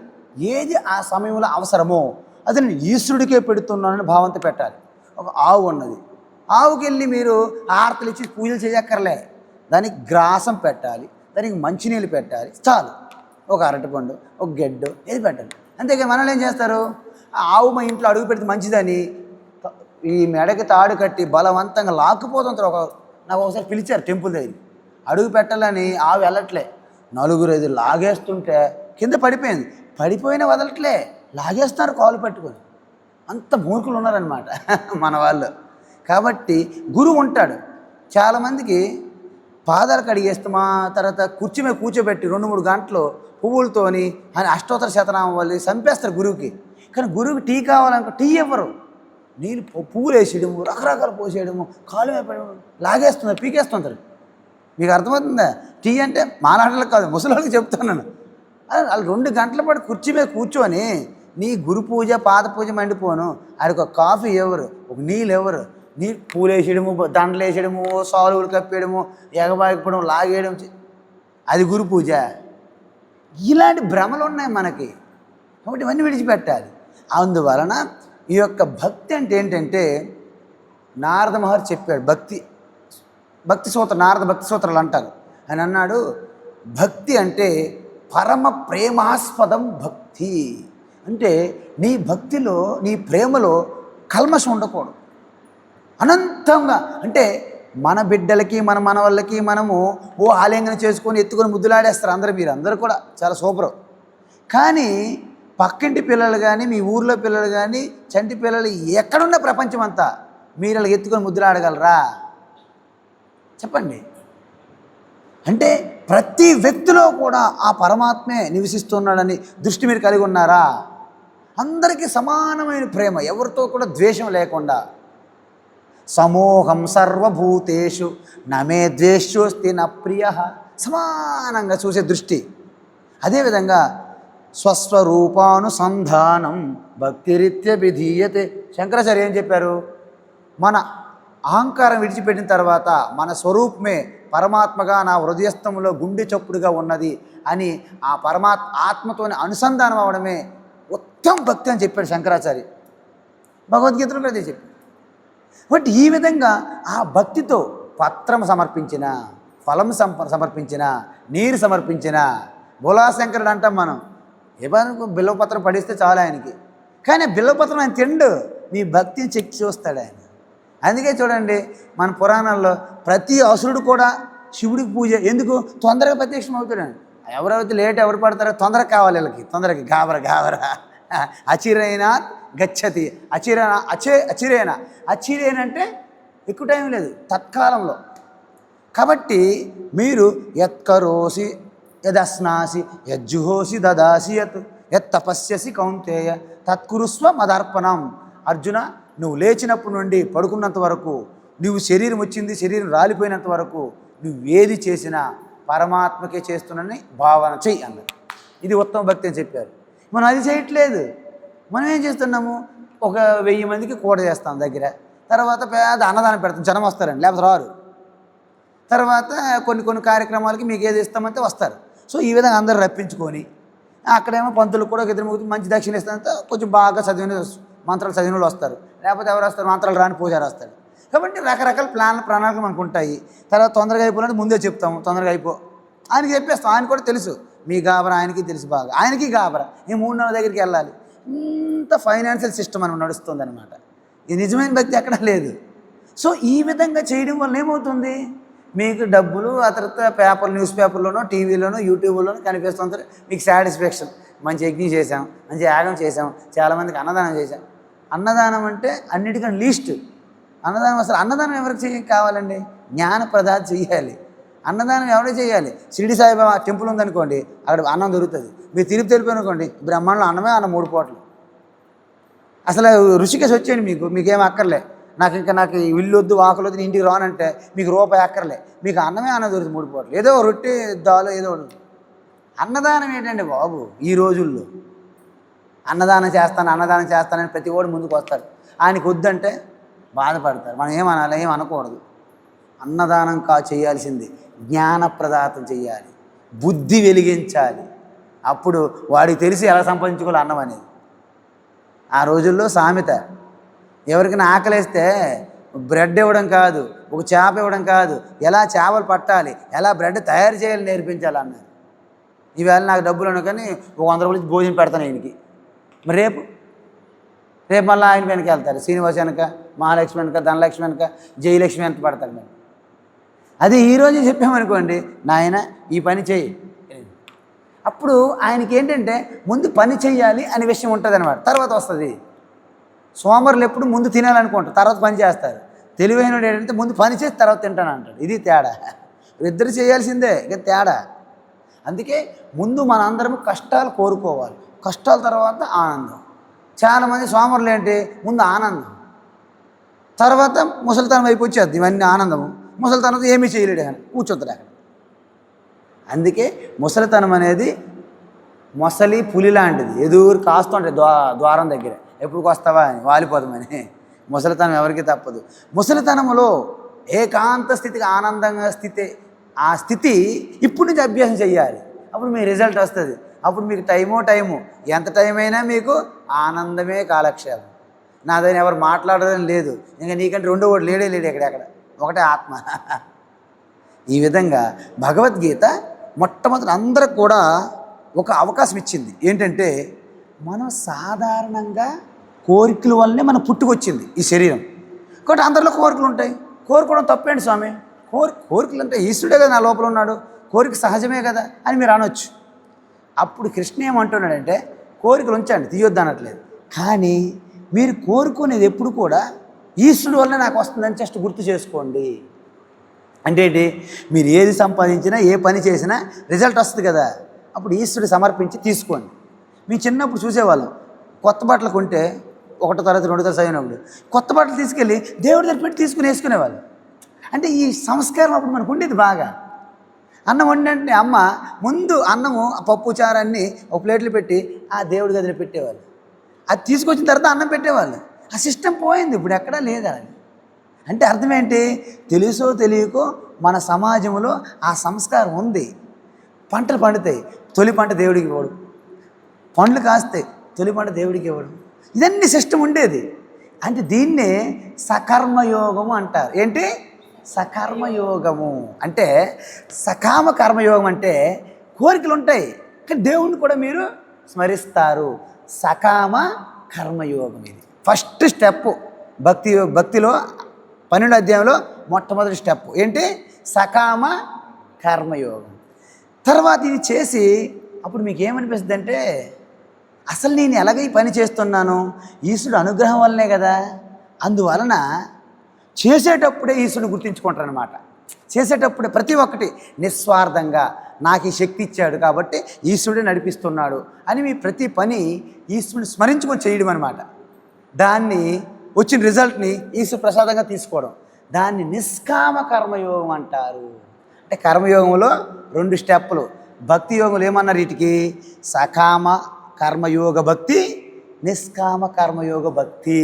ఏది ఆ సమయంలో అవసరమో అది నేను ఈశ్వరుడికే పెడుతున్నానని భావంతో పెట్టాలి. ఒక ఆవు ఉన్నది, ఆవుకి వెళ్ళి మీరు ఆరతలు ఇచ్చి పూజలు చేయక్కర్లే, దానికి గ్రాసం పెట్టాలి, దానికి మంచినీళ్ళు పెట్టాలి, చాలు. ఒక అరటిపండు, ఒక గెడ్డు, ఏది పెట్టాలి. అంతేగా మనల్ని ఏం చేస్తారు? ఆవు మా ఇంట్లో అడుగు పెడితే మంచిదని ఈ మెడకి తాడు కట్టి బలవంతంగా లాక్కుపోతుంటారు. నాకు ఒకసారి పిలిచారు టెంపుల్ దగ్గర, అడుగు పెట్టాలని ఆవు వెళ్ళట్లే, 4-5 లాగేస్తుంటే కింద పడిపోయింది. పడిపోయినా వదలట్లే, లాగేస్తున్నారు కాలు పట్టుకొని. అంత మూర్ఖులు ఉన్నారనమాట మన వాళ్ళు. కాబట్టి గురువు ఉంటాడు. చాలామందికి పాదాలు కడిగేస్తామా, తర్వాత కుర్చీ మీద కూర్చోబెట్టి 2-3 గంటలు పువ్వులతోని అని అష్టోత్తర శతనామం వాళ్ళు చంపేస్తారు గురువుకి. కానీ గురువుకి టీ కావాలనుకో టీ ఇవ్వరు, నీళ్ళు పువ్వులు వేసేయడము, రకరకాలు పోసేయడము, కాలు మీద పడము, లాగేస్తున్నారు, పీకేస్తుంటారు. మీకు అర్థమవుతుందా? టీ అంటే మాలాటలకు కాదు, ముసలికి చెప్తున్నాను. వాళ్ళు 2 గంటల పాటు కుర్చీ మీద కూర్చొని నీ గురు పూజ, పాద పూజ మండిపోను, ఆడికి ఒక కాఫీ ఎవరు, ఒక నీళ్ళు ఎవరు, నీ పూలు వేసేయడము, దండలు వేసేయడము, సాలువులు కప్పేయడము, ఎగబాయకపోవడం, లాగేయడం, అది గురు పూజ. ఇలాంటి భ్రమలు ఉన్నాయి మనకి. కాబట్టి ఇవన్నీ విడిచిపెట్టాలి. అందువలన ఈ యొక్క భక్తి అంటే ఏంటంటే, నారద మహర్షి చెప్పాడు, భక్తి సూత్ర, నారద భక్తి సూత్రాలు అంటారు. ఆయన అన్నాడు, భక్తి అంటే పరమ ప్రేమాస్పదం భక్తి. అంటే నీ భక్తిలో, నీ ప్రేమలో కల్మషం ఉండకూడదు. అనంతంగా, అంటే మన బిడ్డలకి, మన మనవళ్ళకి మనము ఆలింగనం చేసుకొని ఎత్తుకొని ముద్దులాడేస్తారు అందరూ. మీరు అందరూ కూడా చాలా సూపరు. కానీ పక్కింటి పిల్లలు కానీ, మీ ఊర్లో పిల్లలు కానీ, చంటి పిల్లలు ఎక్కడున్న ప్రపంచం అంతా మీరు అలా ఎత్తుకొని ముద్దులాడగలరా? చెప్పండి. అంటే ప్రతి వ్యక్తిలో కూడా ఆ పరమాత్మే నివసిస్తున్నాడని దృష్టి మీరు కలిగి ఉన్నారా? అందరికీ సమానమైన ప్రేమ, ఎవరితో కూడా ద్వేషం లేకుండా. సమోహం సర్వభూతేషు నమే ద్వేష్యోస్తి న ప్రియ, సమానంగా చూసే దృష్టి. అదేవిధంగా స్వస్వరూపానుసంధానం భక్తిరీత్య విధీయతే. శంకరాచార్య ఏం చెప్పారు? మన అహంకారం విడిచిపెట్టిన తర్వాత మన స్వరూపమే పరమాత్మగా నా హృదయస్థంలో గుండె చప్పుడుగా ఉన్నది అని ఆ ఆత్మతోని అనుసంధానం అవడమే ఉత్తమ భక్తి అని చెప్పాడు శంకరాచార్య. భగవద్గీతలో కూడా అదే చెప్పాడు. బట్ ఈ విధంగా ఆ భక్తితో పత్రం సమర్పించిన, ఫలం సమర్పించిన, నీరు సమర్పించిన, బోలాశంకరుడు అంటాం మనం. ఏమనుకో బిల్వపత్రం పడిస్తే చాలు ఆయనకి. కానీ బిల్వపత్రం ఆయన తిండు, మీ భక్తిని చెక్ చూస్తాడు ఆయన. అందుకే చూడండి మన పురాణాల్లో ప్రతి అసురుడు కూడా శివుడికి పూజ ఎందుకు? తొందరగా ప్రత్యక్షం అవుతాడండి. ఎవరైతే లేట్ ఎవరు పడతారో తొందరగా కావాలి వీళ్ళకి, తొందరగా గాబర అచిరైనా గచ్చతి, అచిరేనంటే ఎక్కువ టైం లేదు, తత్కాలంలో. కాబట్టి మీరు యత్కరోసి యదస్నాసి యజ్జుహోసి దదాసి యత్ తపస్యసి కౌంతేయ తత్కురుస్వ మదర్పణం. అర్జున, నువ్వు లేచినప్పటి నుండి పడుకున్నంత వరకు, నువ్వు శరీరం వచ్చింది శరీరం రాలిపోయినంత వరకు నువ్వేది చేసినా పరమాత్మకే చేస్తున్నానని భావన చెయ్యి అన్నారు. ఇది ఉత్తమ భక్తి అని చెప్పారు. మనం అది చేయట్లేదు. మనం ఏం చేస్తున్నాము? ఒక 1000 మందికి కూడ చేస్తాం దగ్గర, తర్వాత పేద అన్నదానం పెడతాం, జనం వస్తారండి, లేకపోతే రారు. తర్వాత కొన్ని కార్యక్రమాలకి మీకు ఏది ఇస్తామంటే వస్తారు. సో ఈ విధంగా అందరూ రప్పించుకొని అక్కడేమో పంతులకు కూడా 2-3 మంచి దక్షిణ ఇస్తానంటే కొంచెం బాగా చదివిన మంత్రాలు చదివిన వాళ్ళు వస్తారు, లేకపోతే ఎవరు వస్తారు? మంత్రాలు రాని పూజారి వస్తాడు. కాబట్టి రకరకాల ప్రణాళికలు మనకు ఉంటాయి. తర్వాత తొందరగా అయిపోయినట్టు ముందే చెప్తాము, తొందరగా అయిపో ఆయనకి చెప్పేస్తాం. ఆయన కూడా తెలుసు, మీ గాబరా ఆయనకి తెలుసు బాగా, ఆయనకి గాబరా. ఈ 3 నెలల దగ్గరికి వెళ్ళాలి. ఇంత ఫైనాన్షియల్ సిస్టమ్ మనం నడుస్తుంది అనమాట. ఇది నిజమైన భక్తి ఎక్కడా లేదు. సో ఈ విధంగా చేయడం వల్ల ఏమవుతుంది? మీకు డబ్బులు, ఆ తర్వాత న్యూస్ పేపర్లోనో, టీవీలోనో, యూట్యూబ్లోనో కనిపిస్తుంటారు. మీకు సాటిస్ఫాక్షన్, మంచి యజ్ఞం చేసాం, మంచి యాగం చేసాం, చాలామందికి అన్నదానం చేసాం. అన్నదానం అంటే అన్నిటికన్నా లీస్ట్ అన్నదానం. అసలు అన్నదానం ఎవరికి కావాలండి? జ్ఞానప్రదాత చెయ్యాలి. అన్నదానం ఎవరే చేయాలి? షిరిడి సాయిబాబా టెంపుల్ ఉందనుకోండి, అక్కడ అన్నం దొరుకుతుంది. మీరు తిరుపతి వెళ్ళిపోయిననుకోండి, బ్రహ్మాండంలో అన్నమే, అన్నం 3 పూటలు. అసలు ఋషికేశ్ వచ్చేయండి, మీకేం అక్కర్లే. నాకు ఇల్లు వద్దు, వాకులు వద్దు, ఇంటికి రానంటే మీకు రూపాయి అక్కర్లే, మీకు అన్నమే అన్నం దొరుకుతుంది 3 పూటలు. ఏదో రొట్టె దాలో ఏదో ఒకటి. అన్నదానం ఏంటండి బాబు? ఈ రోజుల్లో అన్నదానం చేస్తానని ప్రతి ఓడు ముందుకు వస్తారు. ఆయనకు వద్దంటే బాధపడతారు. మనం ఏమనాలి? ఏం అనకూడదు. అన్నదానం చేయాల్సింది జ్ఞానప్రదాతం చేయాలి, బుద్ధి వెలిగించాలి. అప్పుడు వాడికి తెలిసి ఎలా సంపాదించుకోవాలి అన్నం అనేది. ఆ రోజుల్లో సామెత, ఎవరికైనా ఆకలేస్తే బ్రెడ్ ఇవ్వడం కాదు, ఒక చేప ఇవ్వడం కాదు, ఎలా చేపలు పట్టాలి, ఎలా బ్రెడ్ తయారు చేయాలి నేర్పించాలి అన్నారు. ఈవేళ నాకు డబ్బులు ఉన్నా కానీ ఒక 100 రూపాయలు భోజనం పెడతాను ఆయనకి. మరి రేపు మళ్ళీ ఆయన వెనక వెళ్తారు. శ్రీనివాస్ వెనక, మహాలక్ష్మి వెనక, ధనలక్ష్మి వెనక, జయలక్ష్మి వెనక పడతారు. మేము అదే ఈరోజు చెప్పామనుకోండి, నాయన ఈ పని చేయి. అప్పుడు ఆయనకి ఏంటంటే ముందు పని చెయ్యాలి అనే విషయం ఉంటుంది అనమాట. తర్వాత వస్తుంది. సోమరులు ఎప్పుడు ముందు తినాలనుకుంటారు, తర్వాత పని చేస్తారు. తెలివైనడు ఏంటంటే ముందు పని చేసి తర్వాత తింటాను అంటాడు. ఇది తేడా. ఇద్దరు చేయాల్సిందే, ఇక తేడా. అందుకే ముందు మనందరం కష్టాలు కోరుకోవాలి, కష్టాల తర్వాత ఆనందం. చాలామంది సోమరులు ఏంటి? ముందు ఆనందం, తర్వాత ముసలితనం అయిపోయి వచ్చేది ఇవన్నీ ఆనందము. ముసలితనంతో ఏమీ చేయలేడు, కానీ కూర్చోద్దు అక్కడ. అందుకే ముసలితనం అనేది మొసలి పులి లాంటిది, ఎదురు కాస్తుంటుంది ద్వారం దగ్గర, ఎప్పుడు వస్తావా అని, వాలిపోదామని. ముసలితనం ఎవరికి తప్పదు. ముసలితనంలో ఏకాంత స్థితికి ఆనందంగా ఆ స్థితి ఇప్పుడు నుంచి అభ్యాసం చేయాలి. అప్పుడు మీ రిజల్ట్ వస్తుంది. అప్పుడు మీకు టైము ఎంత టైం అయినా మీకు ఆనందమే కాలక్షేపం. నాదని ఎవరు మాట్లాడడం లేదు. ఇంకా నీకంటే రెండో వాడు లేడే ఎక్కడెక్కడ, ఒకటే ఆత్మ. ఈ విధంగా భగవద్గీత మొట్టమొదటి అందరికి కూడా ఒక అవకాశం ఇచ్చింది. ఏంటంటే మనం సాధారణంగా కోరికల వల్లనే మనం పుట్టుకొచ్చింది ఈ శరీరం. కాబట్టి అందరిలో కోరికలు ఉంటాయి. కోరుకోవడం తప్పేంటి స్వామి? కోరికలు అంటే ఈశ్వరుడే కదా నా లోపల ఉన్నాడు, కోరిక సహజమే కదా అని మీరు అనొచ్చు. అప్పుడు కృష్ణ ఏమంటున్నాడంటే కోరికలు ఉంచండి, తీయొద్దు అనట్లేదు. కానీ మీరు కోరుకునేది ఎప్పుడు కూడా ఈశ్వరుడు వల్ల నాకు వస్తుందని జస్ట్ గుర్తు చేసుకోండి. అంటే ఏంటి? మీరు ఏది సంపాదించినా ఏ పని చేసినా రిజల్ట్ వస్తుంది కదా, అప్పుడు ఈశ్వరుడు సమర్పించి తీసుకోండి. మీ చిన్నప్పుడు చూసేవాళ్ళం, కొత్త బట్టలు కొంటే 1వ తరగతి 2వ తరగతి చదివినప్పుడు కొత్త బట్టలు తీసుకెళ్ళి దేవుడి దగ్గర పెట్టి తీసుకుని వేసుకునేవాళ్ళు. అంటే ఈ సంస్కారం అప్పుడు మనకు ఉండేది బాగా. అన్నం వండంటే అమ్మ ముందు అన్నము పప్పు చారాన్ని ఒక ప్లేట్లు పెట్టి ఆ దేవుడి గదిలో పెట్టేవాళ్ళు. అది తీసుకొచ్చిన తర్వాత అన్నం పెట్టేవాళ్ళు. ఆ సిస్టమ్ పోయింది, ఇప్పుడు ఎక్కడా లేదు అది. అంటే అర్థం ఏంటి? తెలుసో తెలియకో మన సమాజంలో ఆ సంస్కారం ఉంది. పంటలు పండుతాయి, తొలి పంట దేవుడికి ఇవ్వడు. పండ్లు కాస్తాయి, తొలి పంట దేవుడికి ఇవ్వడు. ఇదన్నీ సిస్టమ్ ఉండేది. అంటే దీన్నే సకర్మయోగము అంటారు. ఏంటి? సకర్మయోగము అంటే సకామ కర్మయోగం అంటే కోరికలు ఉంటాయి కానీ దేవుణ్ణి కూడా మీరు స్మరిస్తారు. సకామ కర్మయోగం ఇది ఫస్ట్ స్టెప్. భక్తిలో 12వ అధ్యాయంలో మొట్టమొదటి స్టెప్ ఏంటి? సకామ కర్మయోగం. తర్వాత ఇది చేసి అప్పుడు మీకు ఏమనిపిస్తుంది అంటే, అసలు నేను ఎలాగ ఈ పని చేస్తున్నాను? ఈశ్వరుడు అనుగ్రహం వల్లనే కదా. అందువలన చేసేటప్పుడే ఈశ్వరుని గుర్తించుకుంటారనమాట. చేసేటప్పుడే ప్రతి ఒక్కటి నిస్వార్థంగా నాకు ఈ శక్తి ఇచ్చాడు కాబట్టి ఈశ్వరుడే నడిపిస్తున్నాడు అని మీ ప్రతి పని ఈశ్వరుని స్మరించుకొని చేయడం అనమాట. దాన్ని వచ్చిన రిజల్ట్ని ఈశ్వర ప్రసాదంగా తీసుకోవడం, దాన్ని నిష్కామ కర్మయోగం అంటారు. అంటే కర్మయోగంలో 2 స్టెప్పులు. భక్తి యోగంలో ఏమన్నారు వీటికి? సకామ కర్మయోగ భక్తి, నిష్కామ కర్మయోగ భక్తి.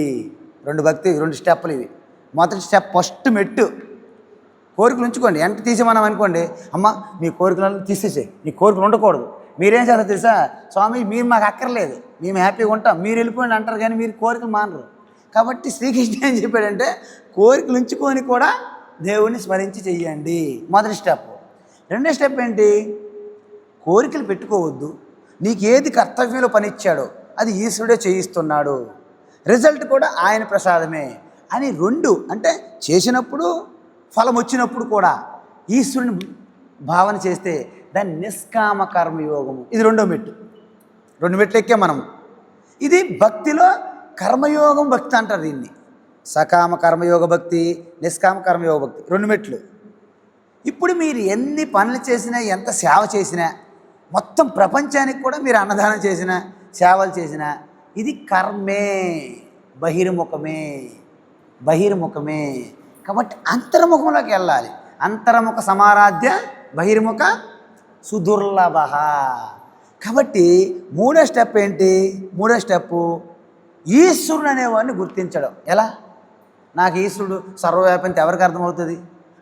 2 స్టెప్పులు ఇవి. మొదటి స్టెప్ ఫస్ట్ మెట్టు కోరికలు ఉంచుకోండి. ఎంత తీసేమన్నాం అనుకోండి, అమ్మ మీ కోరికలను తీసేసే, నీ కోరికలు ఉండకూడదు. మీరేం చేస్తారు తెలుసా? స్వామి మీరు మాకు అక్కర్లేదు, మేము హ్యాపీగా ఉంటాం, మీరు వెళ్ళిపోయింది అంటారు కానీ మీరు కోరికలు మానరు. కాబట్టి శ్రీకృష్ణ ఏం చెప్పాడంటే కోరికలు ఉంచుకొని కూడా దేవుణ్ణి స్మరించి చెయ్యండి. మొదటి స్టెప్. 2వ స్టెప్ ఏంటి? కోరికలు పెట్టుకోవద్దు. నీకు ఏది కర్తవ్యంలో పనిచ్చాడో అది ఈశ్వరుడే చేయిస్తున్నాడు, రిజల్ట్ కూడా ఆయన ప్రసాదమే అని 2 అంటే చేసినప్పుడు ఫలం వచ్చినప్పుడు కూడా ఈశ్వరుని భావన చేస్తే దాన్ని నిష్కామ కర్మయోగము. ఇది 2వ మెట్టు. 2 మెట్లు ఎక్కే మనం. ఇది భక్తిలో కర్మయోగం భక్తి అంటారు దీన్ని. సకామ కర్మయోగ భక్తి, నిష్కామ కర్మయోగ భక్తి 2 మెట్లు. ఇప్పుడు మీరు ఎన్ని పనులు చేసినా, ఎంత సేవ చేసినా, మొత్తం ప్రపంచానికి కూడా మీరు అన్నదానం చేసినా, సేవలు చేసినా ఇది కర్మే, బహిర్ముఖమే. కాబట్టి అంతర్ముఖంలోకి వెళ్ళాలి. అంతర్ముఖ సమారాధ్య బహిర్ముఖ సుదుర్లభ. కాబట్టి 3వ స్టెప్ ఏంటి? 3వ స్టెప్పు ఈశ్వరుడు అనేవాడిని గుర్తించడం. ఎలా? నాకు ఈశ్వరుడు సర్వవ్యాపంతో ఎవరికి అర్థమవుతుంది?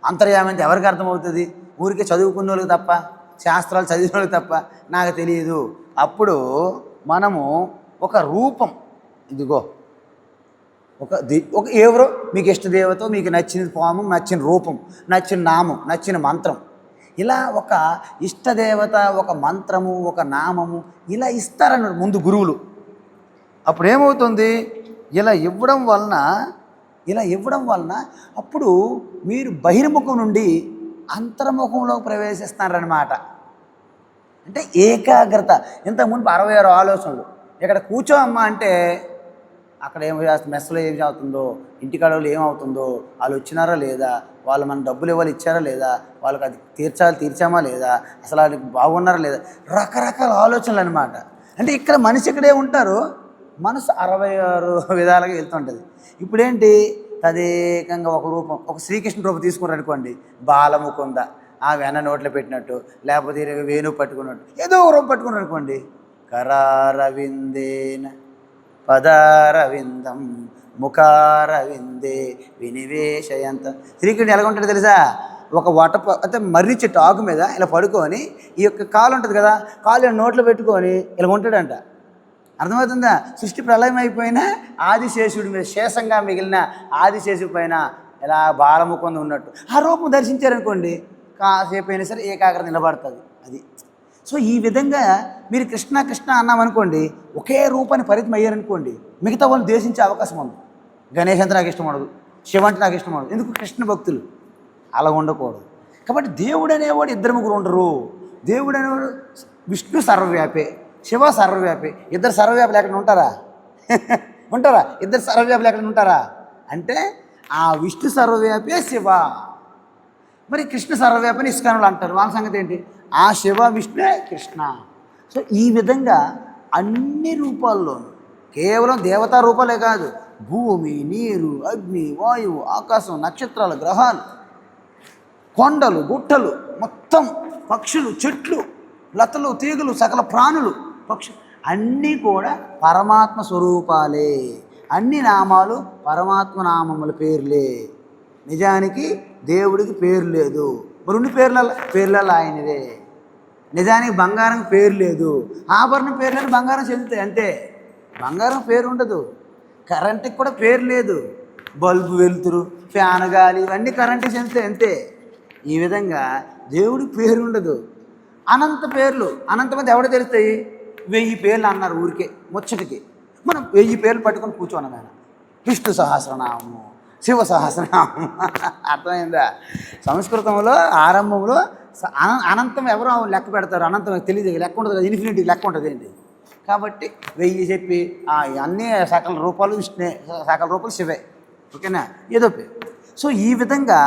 అంతర్యామంతో ఎవరికి అర్థమవుతుంది? ఊరికే చదువుకున్న వాళ్ళకి తప్ప, శాస్త్రాలు చదివిన వాళ్ళకి తప్ప నాకు తెలియదు. అప్పుడు మనము ఒక రూపం, ఇదిగో ఒక ఎవరో మీకు ఇష్టదేవతో, మీకు నచ్చిన ఫాము, నచ్చిన రూపం, నచ్చిన నామం, నచ్చిన మంత్రం, ఇలా ఒక ఇష్టదేవత, ఒక మంత్రము, ఒక నామము ఇలా ఇస్తారన్నాడు ముందు గురువులు. అప్పుడు ఏమవుతుంది? ఇలా ఇవ్వడం వలన అప్పుడు మీరు బహిర్ముఖం నుండి అంతర్ముఖంలోకి ప్రవేశిస్తున్నారనమాట. అంటే ఏకాగ్రత. ఇంతకుముందు 66 ఆలోచనలు. ఇక్కడ కూర్చో అమ్మ అంటే అక్కడ ఏం చేస్తుంది, మెస్సులో ఏం అవుతుందో, ఇంటికాడలో ఏమవుతుందో, వాళ్ళు వచ్చినారా లేదా, వాళ్ళు మన డబ్బులు ఇవ్వాలి ఇచ్చారా లేదా, వాళ్ళకి అది తీర్చామా లేదా, అసలు వాళ్ళకి బాగున్నారా లేదా, రకరకాల ఆలోచనలు అనమాట. అంటే ఇక్కడ మనిషి ఇక్కడే ఉంటారు, మనసు 66 విధాలుగా వెళ్తుంటుంది. ఇప్పుడేంటి? తదేకంగా ఒక రూపం, ఒక శ్రీకృష్ణ రూపం తీసుకున్నారు అనుకోండి, బాలముకుంద ఆ వెన్న నోట్లో పెట్టినట్టు, లేకపోతే వేణువు పట్టుకున్నట్టు ఏదో ఒక రూపం పట్టుకున్నారు అనుకోండి. కరారవిందేన పదారవిందం ముఖారవిందే వినివేశయంత. శ్రీకృష్ణుడు ఎలా ఉంటాడో తెలుసా? ఒక అంటే మర్రి చెట్టు ఆకు మీద ఇలా పడుకొని ఈ యొక్క కాలు ఉంటుంది కదా, కాలు నోట్లో పెట్టుకొని ఇలా ఉంటాడంట. అర్థమవుతుందా? సృష్టి ప్రళయం అయిపోయినా ఆదిశేషుడి మీద శేషంగా మిగిలిన ఆదిశేషుడి పైన ఇలా బాలముకుంద ఉన్నట్టు ఆ రూపం దర్శించారనుకోండి, కాసేపు అయినా సరే ఏకాగ్రత నిలబడుతుంది అది. సో ఈ విధంగా మీరు కృష్ణ అన్నామనుకోండి, ఒకే రూపాన్ని పరిమితం అయ్యారనుకోండి, మిగతా వాళ్ళు ద్వేషించే అవకాశం ఉంది. గణేష్ అంటే నాకు ఇష్టం ఉండదు, శివ అంటే నాకు ఇష్టం ఉండదు. ఎందుకు? కృష్ణ భక్తులు అలా ఉండకూడదు. కాబట్టి దేవుడు అనేవాడు 2-3 ఉండరు. దేవుడు అనేవాడు విష్ణు సర్వవ్యాపే, శివ సర్వవ్యాపి. 2 సర్వవ్యాపులు ఎక్కడ ఉంటారా? ఉంటారా? 2 సర్వవ్యాపులు ఎక్కడ ఉంటారా? అంటే ఆ విష్ణు సర్వవ్యాపే శివ, మరి కృష్ణ సర్వవ్యాపని ఇస్కానులు అంటారు, వాళ్ళ సంగతి ఏంటి? ఆ శివ విష్ణువే కృష్ణ. సో ఈ విధంగా అన్ని రూపాల్లోనూ, కేవలం దేవతా రూపాలే కాదు, భూమి, నీరు, అగ్ని, వాయువు, ఆకాశం, నక్షత్రాలు, గ్రహాలు, కొండలు, గుట్టలు, మొత్తం పక్షులు, చెట్లు, లతలు, తీగలు, సకల ప్రాణులు, పక్షులు అన్నీ కూడా పరమాత్మ స్వరూపాలే. అన్ని నామాలు పరమాత్మ నామముల పేర్లే. నిజానికి దేవుడికి పేరు లేదు. రెండు పేర్లలో ఆయనదే. నిజానికి బంగారం పేరు లేదు, ఆభరణం పేర్లను బంగారం చెల్లుతాయి అంతే. బంగారం పేరు ఉండదు. కరెంటుకి కూడా పేరు లేదు. బల్బు వెలుతురు, ఫ్యాన్ గాలి ఇవన్నీ కరెంటుకి చెందుతాయి అంతే. ఈ విధంగా దేవుడికి పేరు ఉండదు. అనంత పేర్లు, అనంతమంది ఎవడ తెలుస్తాయి? 1000 పేర్లు అన్నారు ఊరికే ముచ్చటికి. మనం 1000 పేర్లు పట్టుకొని కూర్చోన్నాం. ఆయన విష్ణు సహస్రనామము, శివ సహస్రనామం. అర్థమైందా? సంస్కృతంలో ఆరంభంలో అనంతం ఎవరో లెక్క పెడతారు, అనంతం తెలియదు, లెక్క ఉండదు కదా, ఇన్ఫినిటీ లెక్క ఉంటుంది ఏంటి. కాబట్టి 1000 చెప్పి అన్నీ సకల రూపాలు విష్ణువే, సకల రూపాలు శివే. ఓకేనా? ఏదో పేరు. సో ఈ విధంగా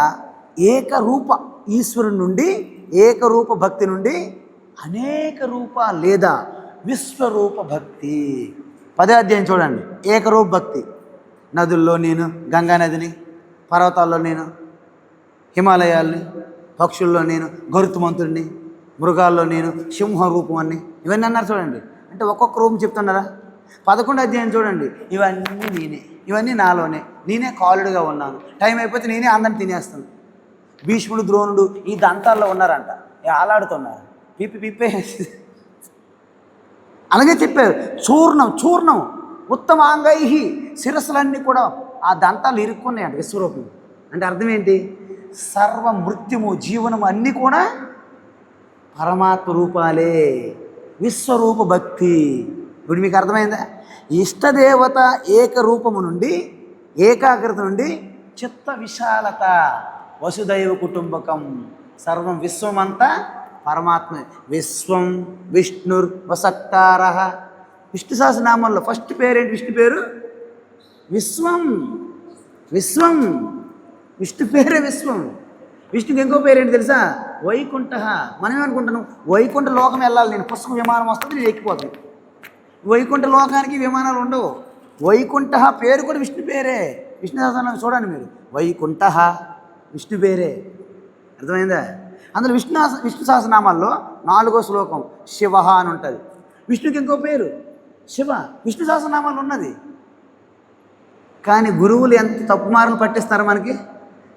ఏకరూప ఈశ్వరుని నుండి, ఏకరూప భక్తి నుండి అనేక రూప లేదా విశ్వరూప భక్తి. 10వ అధ్యాయం చూడండి. ఏకరూప భక్తి. నదుల్లో నేను గంగా నదిని, పర్వతాల్లో నేను హిమాలయాల్ని, పక్షుల్లో నేను గరుత్మంతుడిని, మృగాల్లో నేను సింహ రూపం ఇవన్నీ అన్నారు చూడండి. అంటే ఒక్కొక్క రూపం చెప్తున్నారా? 11వ అధ్యాయం చూడండి. ఇవన్నీ నేనే, ఇవన్నీ నాలోనే, నేనే కాలుడుగా ఉన్నాను, టైం అయిపోతే నేనే అందరిని తినేస్తాను. భీష్ముడు, ద్రోణుడు ఈ దంతాల్లో ఉన్నారంట, ఆలాడుతున్నారు, పిప్పే. అలాగే చెప్పారు. చూర్ణం ఉత్తమాంగై, శిరస్సులన్నీ కూడా ఆ దంతాలు ఇరుక్కున్నాయంట విశ్వరూపం. అంటే అర్థం ఏంటి? సర్వ మృత్యుము, జీవనము అన్నీ కూడా పరమాత్మ రూపాలే. విశ్వరూప భక్తి. ఇప్పుడు మీకు అర్థమైందా? ఇష్టదేవత ఏకరూపము నుండి, ఏకాగ్రత నుండి చిత్త విశాలత, వసుదైవ కుటుంబకం, సర్వం విశ్వమంతా పరమాత్మ. విశ్వం విష్ణుర్ వసక్తార. విష్ణు సహస్రనామంలో ఫస్ట్ పేరేంటి? విష్ణు పేరు విశ్వం. విష్ణు పేరే విశ్వం. విష్ణుకి ఇంకో పేరేంటి తెలుసా? వైకుంఠ. మనం ఏమనుకుంటున్నాం? వైకుంఠ లోకం వెళ్ళాలి, నేను పుస్తకం విమానం వస్తుంది, నేను ఎక్కిపోతాను. వైకుంఠ లోకానికి విమానాలు ఉండవు. వైకుంఠ పేరు కూడా విష్ణు పేరే. విష్ణు సహస్రనామం చూడండి మీరు. వైకుంఠ విష్ణు పేరే. అర్థమైందా? అందులో విష్ణు సహస్రనామాల్లో 4వ శ్లోకం శివ అని ఉంటుంది. విష్ణుకి ఇంకో పేరు శివ, విష్ణు సహస్రనామాలు ఉన్నది. కానీ గురువులు ఎంత తప్పు మార్గం పట్టిస్తారు మనకి.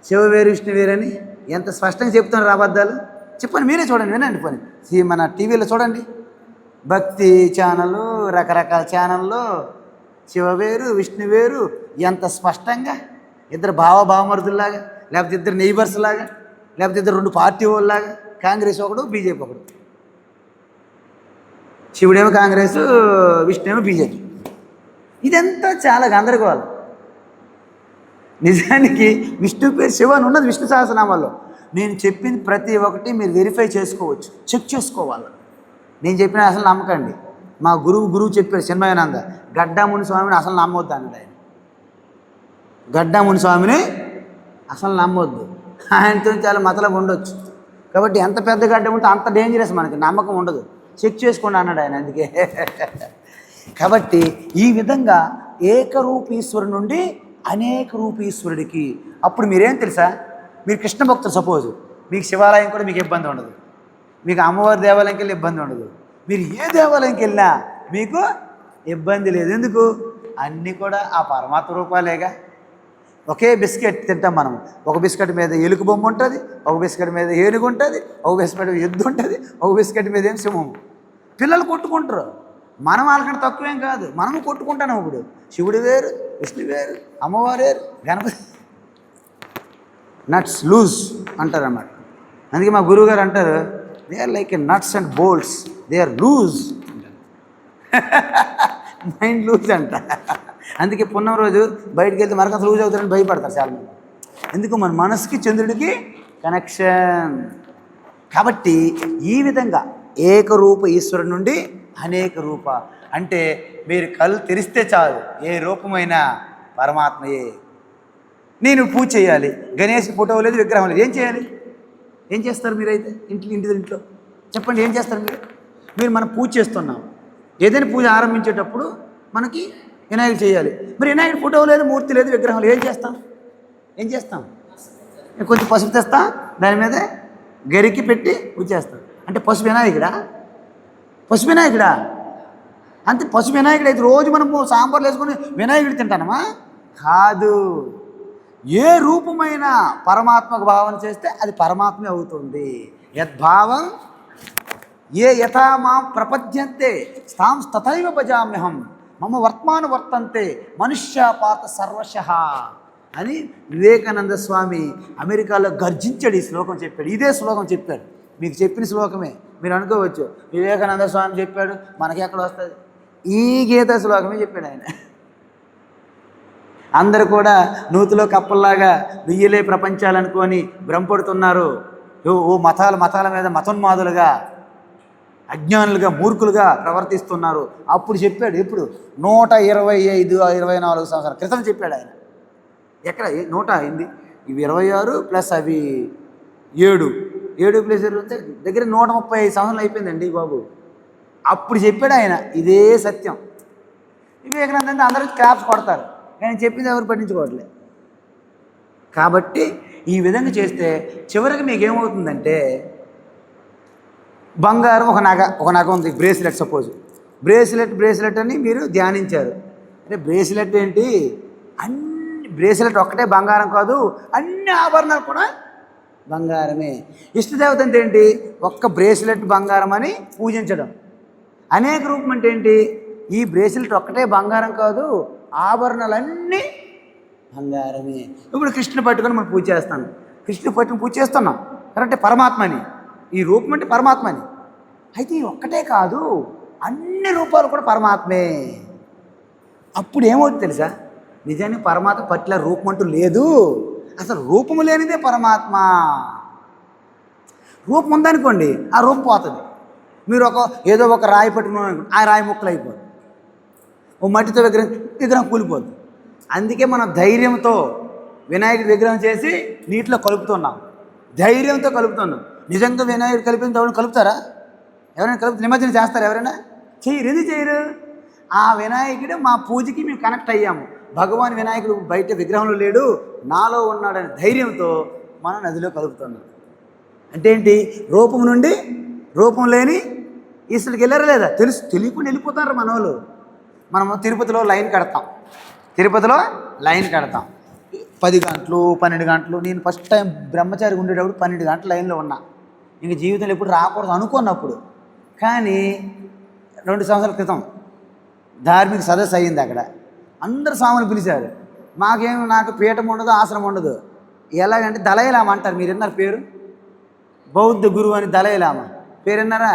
శివ వేరు విష్ణు వేరని ఎంత స్పష్టంగా చెప్తున్నారు అబద్ధాలు. చెప్పండి, మీరే చూడండి, వినండి. పోనీ మన టీవీలో చూడండి, భక్తి ఛానళ్ళు, రకరకాల ఛానల్లో శివ వేరు విష్ణు వేరు ఎంత స్పష్టంగా. ఇద్దరు భావమరుదుల్లాగా, లేకపోతే ఇద్దరు నెయిబర్స్ లాగా, లేకపోతే ఇద్దరు 2 పార్టీ వాళ్ళలాగా. కాంగ్రెస్ ఒకడు, బీజేపీ ఒకడు. శివుడేమో కాంగ్రెస్, విష్ణువేమో బీజేపీ. ఇదంతా చాలా గందరగోళం. నిజానికి విష్ణు పేరు శివ అని ఉన్నది విష్ణు సహస్రనామాల్లో. నేను చెప్పింది ప్రతి ఒక్కటి మీరు వెరిఫై చేసుకోవచ్చు, చెక్ చేసుకోవాలి. నేను చెప్పిన అసలు నమ్మకండి. మా గురువు చెప్పారు చిన్మయానంద, గడ్డాముని స్వామిని అసలు నమ్మొద్దు అన్నాడు ఆయన. గడ్డాముని స్వామిని అసలు నమ్మొద్దు, ఆయనతో చాలా మతలబు ఉండొచ్చు. కాబట్టి ఎంత పెద్ద గడ్డ ఉంటే అంత డేంజరస్, మనకి నమ్మకం ఉండదు, చెక్ చేసుకోండి అన్నాడు ఆయన. అందుకే కాబట్టి ఈ విధంగా ఏకరూపీశ్వరుడు నుండి అనేక రూపీశ్వరుడికి. అప్పుడు మీరేం తెలుసా? మీరు కృష్ణ భక్తులు సపోజ్, మీకు శివాలయం కూడా మీకు ఇబ్బంది ఉండదు, మీకు అమ్మవారి దేవాలయంకి వెళ్ళి ఇబ్బంది ఉండదు, మీరు ఏ దేవాలయంకి వెళ్ళినా మీకు ఇబ్బంది లేదు. ఎందుకు? అన్నీ కూడా ఆ పరమాత్మ రూపాలేగా. ఒకే బిస్కెట్ తింటాం మనం. ఒక బిస్కెట్ మీద ఎలుక బొమ్మ ఉంటుంది, ఒక బిస్కెట్ మీద ఏనుగు ఉంటుంది, ఒక బిస్కెట్ మీద ఎద్దు ఉంటుంది, ఒక బిస్కెట్ మీద ఏం సింహం. పిల్లలు కొట్టుకుంటారు. మనం వాళ్ళకంటే తక్కువేం కాదు, మనము కొట్టుకుంటాను. ఇప్పుడు శివుడు వేరు, విష్ణు వేరు, అమ్మవారు వేరు, గణపతి. నట్స్ లూజ్ అంటారు అన్నమాట. అందుకే మా గురువు గారు అంటారు, they are like a nuts and bolts, they are loose అంటారు. మైండ్ లూజ్ అంట. అందుకే పున్నం రోజు బయటికి వెళ్తే మరకంత లూజ్ అవుతారని భయపడతారు చాలామంది. ఎందుకు? మన మనసుకి చంద్రుడికి కనెక్షన్. కాబట్టి ఈ విధంగా ఏకరూప ఈశ్వరుడు నుండి అనేక రూప. అంటే మీరు కళ్ళు తెరిస్తే చాలు, ఏ రూపమైనా పరమాత్మయే. నేను పూజ చేయాలి, గణేష్ ఫోటో లేదు, విగ్రహం లేదు, ఏం చేయాలి? ఏం చేస్తారు మీరైతే ఇంట్లో చెప్పండి, ఏం చేస్తారు మీరు మనం పూజ చేస్తున్నాం. ఏదైనా పూజ ఆరంభించేటప్పుడు మనకి వినాయకుడు చేయాలి. మరి వినాయకుడు ఫోటో లేదు, మూర్తి లేదు, విగ్రహం లేదు, ఏం చేస్తాం? కొంచెం పసుపు తెస్తాం, దాని మీద గరికి పెట్టి పూజ చేస్తాం. అంటే పసుపు వినాయకుడా అంతే. పసుపు వినాయకుడు అయితే రోజు మనము సాంబార్లు వేసుకొని వినాయకుడు తింటానమా? కాదు. ఏ రూపమైన పరమాత్మకు భావన చేస్తే అది పరమాత్మే అవుతుంది. యద్భావం ఏ యథా మాం ప్రపద్యంతే స్థాం తథైవ భజామ్యహం మమ వర్తమాన వర్తంతే మనుష్య పాత సర్వశః అని వివేకానంద స్వామి అమెరికాలో గర్జించాడు. ఈ శ్లోకం చెప్పాడు. ఇదే శ్లోకం చెప్పాడు. మీకు చెప్పిన శ్లోకమే. మీరు అనుకోవచ్చు వివేకానంద స్వామి చెప్పాడు మనకి ఎక్కడ వస్తుంది. ఈ గీతా శ్లోకమే చెప్పాడు ఆయన. అందరూ కూడా నూతిలో కప్పల్లాగా వెయ్యలే ప్రపంచాలనుకొని భ్రమపడుతున్నారు. ఓ మతాల మీద మతోన్మాదులుగా, అజ్ఞానులుగా, మూర్ఖులుగా ప్రవర్తిస్తున్నారు. అప్పుడు చెప్పాడు. ఎప్పుడు? 125-24 సంవత్సరాల క్రితం చెప్పాడు ఆయన. ఎక్కడ 100 అయింది? ఇవి 26 ప్లస్ అవి 7 ప్లస్ 7 అంటే దగ్గర 135 సంవత్సరాలు అయిపోయిందండి బాబు. అప్పుడు చెప్పాడు ఆయన ఇదే సత్యం. వివేకానంద అంటే అందరూ క్లాప్స్ కొడతారు, కానీ చెప్పింది ఎవరు పట్టించుకోవట్లేదు. కాబట్టి ఈ విధంగా చేస్తే చివరికి మీకు ఏమవుతుందంటే, బంగారం ఒక నగ ఉంది, బ్రేస్లెట్. సపోజ్ బ్రేస్లెట్ అని మీరు ధ్యానించారు. అంటే బ్రేస్లెట్ ఏంటి? బ్రేస్లెట్ ఒక్కటే బంగారం కాదు, అన్ని ఆభరణాలు కూడా బంగారమే. ఇష్టదేవత అంటే ఏంటి? ఒక్క బ్రేస్లెట్ బంగారం అని పూజించడం. అనేక రూపం అంటే ఏంటి? ఈ బ్రేస్లెట్ ఒక్కటే బంగారం కాదు, ఆభరణాలన్నీ బంగారమే. ఇప్పుడు కృష్ణ పట్టుకొని మనం పూజ చేస్తాను. కృష్ణ పట్టుకుని పూజ చేస్తున్నాం కరెక్టే, పరమాత్మని. ఈ రూపం అంటే పరమాత్మని. అయితే ఈ ఒక్కటే కాదు, అన్ని రూపాలు కూడా పరమాత్మే. అప్పుడు ఏమవుతుంది తెలుసా? నిజానికి పరమాత్మ పట్ల రూపం అంటూ లేదు. అసలు రూపము లేనిదే పరమాత్మ. రూపం ఉందనుకోండి, ఆ రూపం పోతుంది. మీరు ఏదో ఒక రాయి పట్టుకున్నాను, ఆ రాయి ముక్కలు అయిపోతుంది. ఓ మట్టితో విగ్రహం కూలిపోద్ది. అందుకే మనం ధైర్యంతో వినాయకుడి విగ్రహం చేసి నీటిలో కలుపుతున్నాం. ధైర్యంతో కలుపుతున్నాం. నిజంగా వినాయకుడు కలిపిన ఎవరైనా కలుపుతారా? ఎవరైనా నిమజ్జనం చేస్తారా? ఎవరైనా చెయ్యరు. ఎందుకు చేయరు? ఆ వినాయకుడు మా పూజకి మేము కనెక్ట్ అయ్యాము. భగవాన్ వినాయకుడు బయట విగ్రహంలో లేడు, నాలో ఉన్నాడనే ధైర్యంతో మనం నదిలో కలుపుతున్నాం. అంటే ఏంటి? రూపం నుండి రూపం లేని ఈశ్వరుడికి వెళ్ళారా లేదా? తెలియకుండా వెళ్ళిపోతారు మన వాళ్ళు. మనము తిరుపతిలో లైన్ కడతాం. 10 గంటలు 12 గంటలు. నేను ఫస్ట్ టైం బ్రహ్మచారి ఉండేటప్పుడు 12 గంటల లైన్లో ఉన్నా. ఇంక జీవితంలో ఎప్పుడు రాకూడదు అనుకున్నప్పుడు. కానీ 2 సంవత్సరాల క్రితం ధార్మిక సదస్సు అయ్యింది. అక్కడ అందరు స్వాములు పిలిచారు. నాకు పీఠం ఉండదు, ఆశ్రమం ఉండదు. ఎలాగంటే దలైలామా అంటారు. మీరు విన్నారు పేరు? బౌద్ధ గురువు అని దలైలామా పేరు విన్నారా?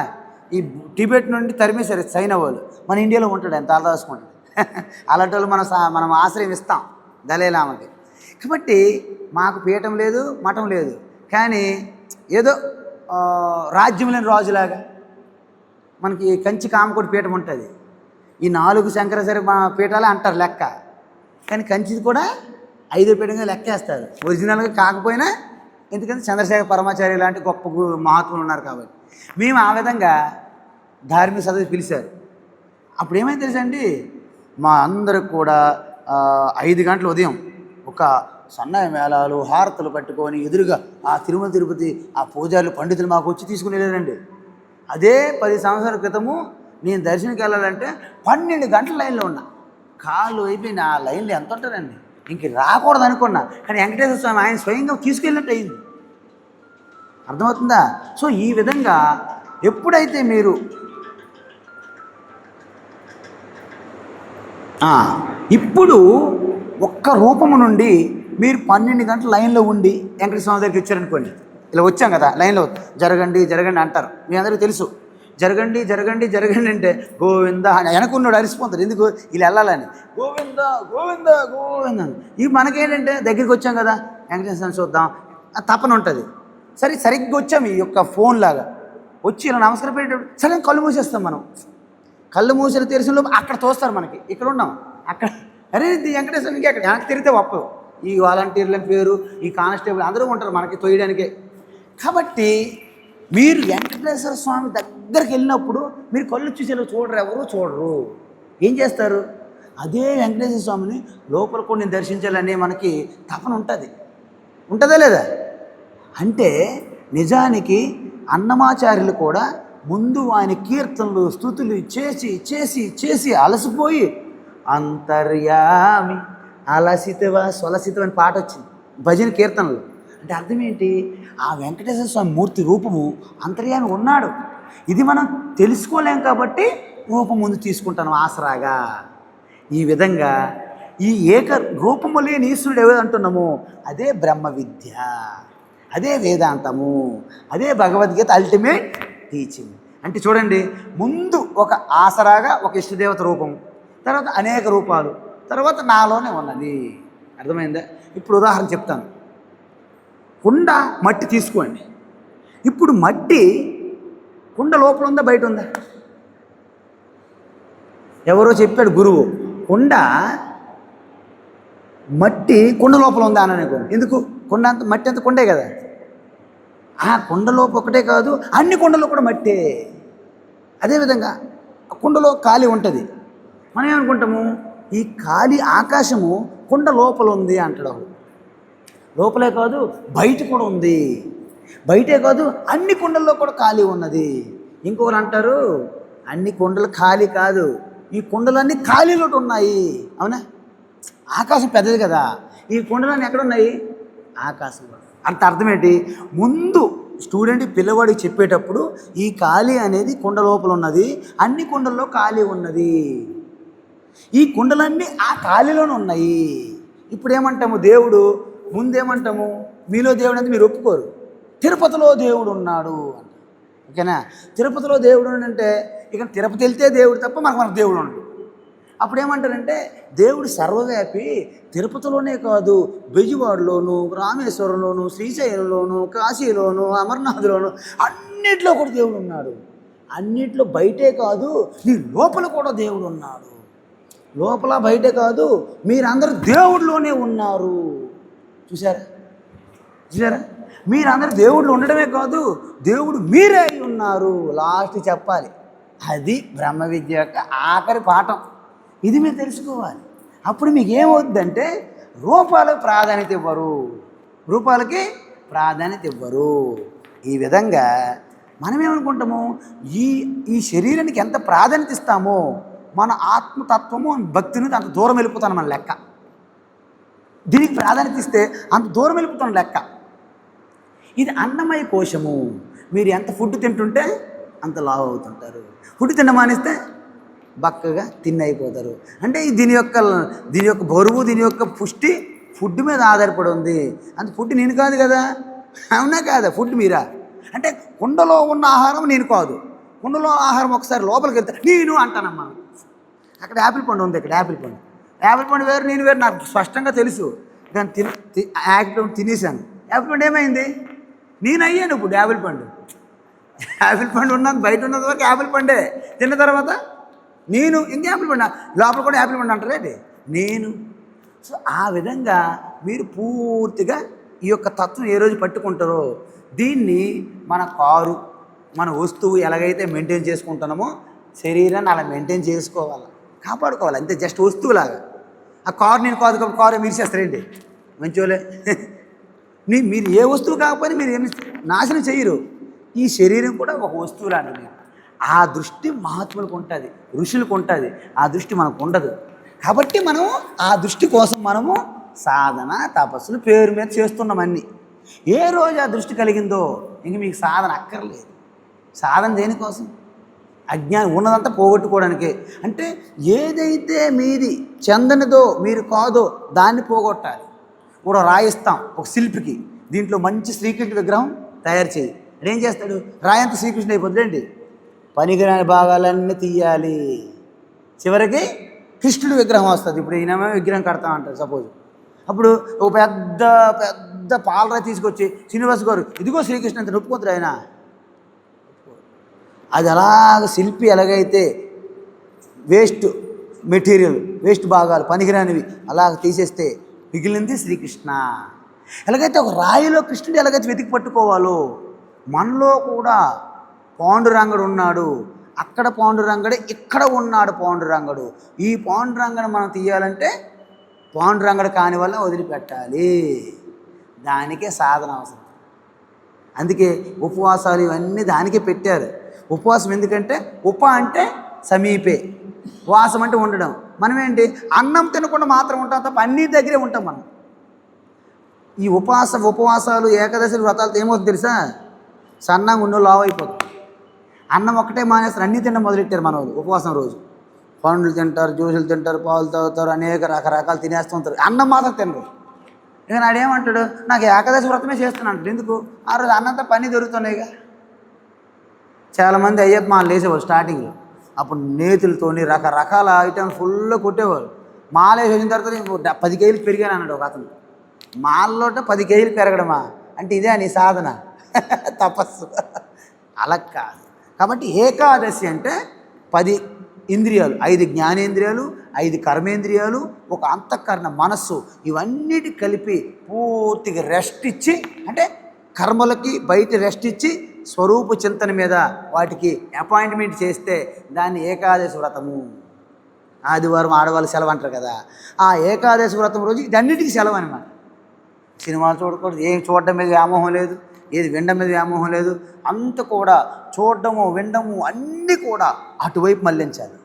ఈ టిబెట్ నుండి తరిమేశారు చైనా వాళ్ళు. మన ఇండియాలో ఉంటాడు, ఎంత ఆలోచుకుంటాడు. అలాంటి వాళ్ళు మనం ఆశ్రయం ఇస్తాం దలైలామాకి. కాబట్టి మాకు పీఠం లేదు, మఠం లేదు. కానీ ఏదో రాజ్యం లేని రాజులాగా మనకి కంచి కామకోటి పీఠం ఉంటుంది. ఈ 4 శంకరాచార్య పీఠాలే అంటారు లెక్క. కానీ కంచిది కూడా 5వ పీఠంగా లెక్కేస్తారు ఒరిజినల్గా కాకపోయినా. ఎందుకంటే చంద్రశేఖర పరమాచార్య లాంటి గొప్ప మహాత్ములు ఉన్నారు కాబట్టి. మేము ఆ విధంగా ధార్మిక సదస్సు పిలిచారు. అప్పుడు ఏమైంది తెలుసా అండి? మా అందరికి కూడా 5 గంటల ఉదయం ఒక సన్నాయ మేళాలు, హారతులు పట్టుకొని ఎదురుగా ఆ తిరుమల తిరుపతి ఆ పూజారులు పండితులు మాకు వచ్చి తీసుకుని వెళ్ళారండి. అదే 10 సంవత్సరాల క్రితము నేను దర్శనంకి వెళ్ళాలంటే 12 గంటల లైన్లో ఉన్నా. కాళ్ళు అయిపోయింది. ఆ లైన్లో ఎంత ఉంటారండి, ఇంక రాకూడదు అనుకున్నా. కానీ వెంకటేశ్వర స్వామి ఆయన స్వయంగా తీసుకెళ్ళినట్టు అయింది. అర్థమవుతుందా? సో ఈ విధంగా ఎప్పుడైతే మీరు ఇప్పుడు ఒక్క రూపము నుండి మీరు 12 గంటల లైన్లో ఉండి వెంకటేశ్వర స్వామి దగ్గరికి వచ్చారనుకోండి, ఇలా వచ్చాం కదా లైన్లో, జరగండి అంటారు. మీ అందరికీ తెలుసు. జరగండి అంటే గోవింద అని వెనకున్నాడు అరిసిపోతాడు. ఎందుకు? వీళ్ళు వెళ్ళాలని గోవింద అని. ఇవి మనకేంటంటే దగ్గరికి వచ్చాం కదా, వెంకటేశ్వర చూద్దాం తపన ఉంటుంది. సరిగ్గా వచ్చాం ఈ యొక్క ఫోన్ లాగా వచ్చి ఇలా నమస్కారం పెట్టేటప్పుడు సరే కళ్ళు మూసేస్తాం. మనం కళ్ళు మూసిన తెరిసిలో అక్కడ తోస్తారు మనకి. ఇక్కడ ఉన్నాం, అక్కడ అరే వెంకటేశ్వర అక్కడ వెనక్కి తిరిగితే ఒప్పదు. ఈ వాలంటీర్ల పేరు, ఈ కానిస్టేబుల్ అందరూ ఉంటారు మనకి తోయడానికే. కాబట్టి మీరు వెంకటేశ్వర స్వామి దగ్గరికి వెళ్ళినప్పుడు మీరు కళ్ళు చూసేలా చూడరు, ఎవరు చూడరు. ఏం చేస్తారు? అదే వెంకటేశ్వర స్వామిని లోపల కొన్ని దర్శించాలని మనకి తపన ఉంటుంది. ఉంటుందా లేదా? అంటే నిజానికి అన్నమాచార్యులు కూడా ముందు ఆయన కీర్తనలు స్తుతులు చేసి చేసి చేసి అలసిపోయి అంతర్యామి అలసితవా స్వలసితవ అని పాట వచ్చింది భజన కీర్తనలు. అంటే అర్థం ఏంటి? ఆ వెంకటేశ్వర స్వామి మూర్తి రూపము అంతర్యామి ఉన్నాడు. ఇది మనం తెలుసుకోలేం కాబట్టి రూపం ముందు తీసుకుంటాను ఆసరాగా. ఈ విధంగా ఈ ఏక రూపము లేని ఈశ్వరుడు ఏదో అంటున్నాము, అదే బ్రహ్మ విద్య, అదే వేదాంతము, అదే భగవద్గీత అల్టిమేట్ టీచింగ్. అంటే చూడండి, ముందు ఒక ఆసరాగా ఒక ఇష్టదేవత రూపం, తర్వాత అనేక రూపాలు, తర్వాత నాలోనే ఉన్నది. అర్థమైందా? ఇప్పుడు ఉదాహరణ చెప్తాను. కుండ మట్టి తీసుకోండి. ఇప్పుడు మట్టి కుండ లోపల ఉందా బయట ఉందా? ఎవరో చెప్పాడు గురువు, కుండ మట్టి కుండ లోపల ఉందా అని అనుకోండి. ఎందుకు? కుండ అంత మట్టి అంత కుండే కదా. ఆ కుండ లోపల ఒకటే కాదు, అన్ని కుండలో కూడా మట్టే. అదేవిధంగా కుండలో ఖాళీ ఉంటుంది. మనం ఏమనుకుంటాము? ఈ ఖాళీ ఆకాశము కుండ లోపల ఉంది అంటాడు. లోపలే కాదు బయట కూడా ఉంది. బయటే కాదు అన్ని కుండల్లో కూడా ఖాళీ ఉన్నది. ఇంకొకరు అంటారు, అన్ని కుండలు ఖాళీ కాదు, ఈ కుండలన్నీ ఖాళీలో ఉన్నాయి. అవునా? ఆకాశం పెద్దది కదా, ఈ కుండలన్నీ ఎక్కడున్నాయి? ఆకాశంలో. అంత అర్థం ఏంటి? ముందు స్టూడెంట్ పిల్లవాడికి చెప్పేటప్పుడు ఈ ఖాళీ అనేది కుండ లోపల ఉన్నది, అన్ని కుండల్లో ఖాళీ ఉన్నది, ఈ కుండలన్నీ ఆ ఖాళీలోనే ఉన్నాయి. ఇప్పుడు ఏమంటాము? దేవుడు ముందేమంటాము? మీలో దేవుడు అంటే మీరు ఒప్పుకోరు. తిరుపతిలో దేవుడు ఉన్నాడు. ఓకేనా? తిరుపతిలో దేవుడు అంటే ఇక తిరుపతి వెళ్తే దేవుడు తప్ప మనకు దేవుడు ఉండడు. అప్పుడు ఏమంటారంటే దేవుడు సర్వవ్యాపి, తిరుపతిలోనే కాదు బెజవాడలోను, రామేశ్వరంలోను, శ్రీశైలంలోను, కాశీలోను, అమర్నాథ్లోను అన్నిట్లో కూడా దేవుడు ఉన్నాడు. అన్నిట్లో బయటే కాదు నీ లోపల కూడా దేవుడు ఉన్నాడు. లోపల బయటే కాదు మీరందరూ దేవుడిలోనే ఉన్నారు. చూసారా? చూసారా? మీరందరూ దేవుళ్ళు ఉండడమే కాదు దేవుడు మీరే అయి ఉన్నారు. లాస్ట్ చెప్పాలి. అది బ్రహ్మ విద్య యొక్క ఆఖరి పాఠం. ఇది మీరు తెలుసుకోవాలి. అప్పుడు మీకు ఏమవుతుందంటే రూపాలకు ప్రాధాన్యత ఇవ్వరు, రూపాలకి ప్రాధాన్యత ఇవ్వరు. ఈ విధంగా మనం ఏమనుకుంటాము? ఈ శరీరానికి ఎంత ప్రాధాన్యత ఇస్తామో మన ఆత్మతత్వము భక్తిని అంత దూరం వెళ్ళిపోతాను మన లెక్క. దీనికి ప్రాధాన్యత ఇస్తే అంత దూరం వెళ్ళిపోతాను లెక్క. ఇది అన్నమయ కోశము. మీరు ఎంత ఫుడ్ తింటుంటే అంత లావు అవుతుంటారు. ఫుడ్ తిన్న మానేస్తే బక్కగా తిన్నైపోతారు. అంటే దీని యొక్క బరువు, దీని యొక్క పుష్టి ఫుడ్ మీద ఆధారపడి ఉంది. అంత ఫుడ్ నేను కాదు కదా. అవునా కాదా? ఫుడ్ మీరా? అంటే కుండలో ఉన్న ఆహారం నేను కాదు. కుండలో ఆహారం ఒకసారి లోపలికి వెళ్తే నేను అంటానమ్మా. అక్కడ యాపిల్ పండు ఉంది, ఇక్కడ యాపిల్ పండు వేరు, నేను వేరు. నాకు స్పష్టంగా తెలుసు. దాన్ని యాపిల్ పండు తినేసాను. యాపిల్ పండు ఏమైంది? నేను అయ్యాను ఇప్పుడు యాపిల్ పండు ఉన్నది బయట ఉన్నది వరకు యాపిల్ పండే. తిన్న తర్వాత నేను ఇంక యాపిల్ పండు, లోపల కూడా యాపిల్ పండు అంటారేంటి నేను. సో ఆ విధంగా మీరు పూర్తిగా ఈ యొక్క తత్వం ఏ రోజు పట్టుకుంటారో దీన్ని మన కారు, మన వస్తువు ఎలాగైతే మెయింటైన్ చేసుకుంటున్నామో శరీరాన్ని అలా మెయింటైన్ చేసుకోవాలి, కాపాడుకోవాలి. అంతే, జస్ట్ వస్తువులాగా. ఆ కారు నేను కాదు కాబట్టి కారు మీరు చేస్తారేంటి? మంచోలే. మీరు ఏ వస్తువు కాకపోయినా మీరు ఏమి నాశనం చేయరు. ఈ శరీరం కూడా ఒక వస్తువు లాంటిది. ఆ దృష్టి మహాత్ములకు ఉంటుంది, ఋషులకు ఉంటుంది. ఆ దృష్టి మనకు ఉండదు. కాబట్టి మనం ఆ దృష్టి కోసం మనము సాధన తపస్సులు పేరు మీద చేస్తున్నాం అన్నీ. ఏ రోజు ఆ దృష్టి కలిగిందో ఇంక మీకు సాధన అక్కర్లేదు. సాధన దేనికోసం? అజ్ఞానం ఉన్నదంతా పోగొట్టుకోవడానికే. అంటే ఏదైతే మీది చెందనిదో మీరు కాదో దాన్ని పోగొట్టాలి. కూడా రాయిస్తాం ఒక శిల్పికి, దీంట్లో మంచి శ్రీకృష్ణ విగ్రహం తయారు చేయి. ఏం చేస్తాడు? రాయంత శ్రీకృష్ణ అయిపోతుందేంటి? పనికిరాని భాగాలన్నీ తీయాలి, చివరికి కృష్ణుడి విగ్రహం వస్తుంది. ఇప్పుడు ఈయన విగ్రహం కడతామంటారు సపోజ్. అప్పుడు ఒక పెద్ద పెద్ద పాలరాయి తీసుకొచ్చి శ్రీనివాస్ గారు ఇదిగో శ్రీకృష్ణ అంత నొప్పుకుంటారు ఆయన. అది అలాగ శిల్పి ఎలాగైతే వేస్ట్ మెటీరియల్, వేస్ట్ భాగాలు పనికిరానివి అలాగ తీసేస్తే మిగిలింది శ్రీకృష్ణ. ఎలాగైతే ఒక రాయిలో కృష్ణుడు ఎలాగైతే వెతికి పట్టుకోవాలో మనలో కూడా పాండురంగడు ఉన్నాడు. అక్కడ పాండురంగడే, ఇక్కడ ఉన్నాడు పాండురంగడు. ఈ పాండురంగడు మనం తీయాలంటే పాండురంగడు కాని వల్ల వదిలిపెట్టాలి. దానికే సాధన అవసరం. అందుకే ఉపవాసాలు ఇవన్నీ దానికే పెట్టారు. ఉపవాసం ఎందుకంటే అంటే సమీపే, వాసం అంటే ఉండడం. మనం ఏంటి, అన్నం తినకుండా మాత్రం ఉంటాం తప్ప అన్ని దగ్గరే ఉంటాం మనం. ఈ ఉపవాసాలు ఏకాదశి వ్రతాలతో ఏమవుతుంది తెలుసా? సన్నంగా ఉన్న లావు అయిపోతుంది. అన్నం ఒక్కటే మానేస్తారు, అన్నీ తినడం మొదలెట్టారు మన వాళ్ళు. ఉపవాసం రోజు పండ్లు తింటారు, జ్యూసులు తింటారు, పాలు తాగుతారు, అనేక రకరకాలు తినేస్తూ ఉంటారు. అన్నం మాత్రం తినరు. ఇక నాడేమంటాడు, నాకు ఏకాదశి వ్రతమే చేస్తున్నాను. ఎందుకు? ఆ రోజు అన్నంతా పని దొరుకుతున్నాయిగా. చాలామంది అయ్యప్ప మాలు వేసేవాళ్ళు స్టార్టింగ్లో. అప్పుడు నేతులతోని రకరకాల ఐటమ్స్ ఫుల్ కొట్టేవాళ్ళు. మాలేసి వచ్చిన తర్వాత 10 కేజీలు పెరిగాను అన్నాడు ఒక అతను. మాల్లోట 10 కేజీలు పెరగడమా అంటే ఇదే నీ సాధన? తపస్సు. అలా కాదు. కాబట్టి ఏకాదశి అంటే 10 ఇంద్రియాలు, 5 జ్ఞానేంద్రియాలు, 5 కర్మేంద్రియాలు, ఒక అంతఃకరణ మనస్సు, ఇవన్నిటి కలిపి పూర్తిగా రెస్ట్ ఇచ్చి, అంటే కర్మలకి బయట రెస్ట్ ఇచ్చి స్వరూప చింతన మీద వాటికి అపాయింట్మెంట్ చేస్తే దాన్ని ఏకాదశి వ్రతము. ఆదివారం ఆడవాళ్ళు సెలవు అంటారు కదా, ఆ ఏకాదశి వ్రతం రోజు ఇదన్నిటికీ సెలవు అనమాట. సినిమాలు చూడకూడదు, ఏం చూడడం మీద వ్యామోహం లేదు, ఏది వినడం మీద వ్యామోహం లేదు. అంత కూడా చూడడము వినడము అన్నీ కూడా అటువైపు మళ్ళించాలి.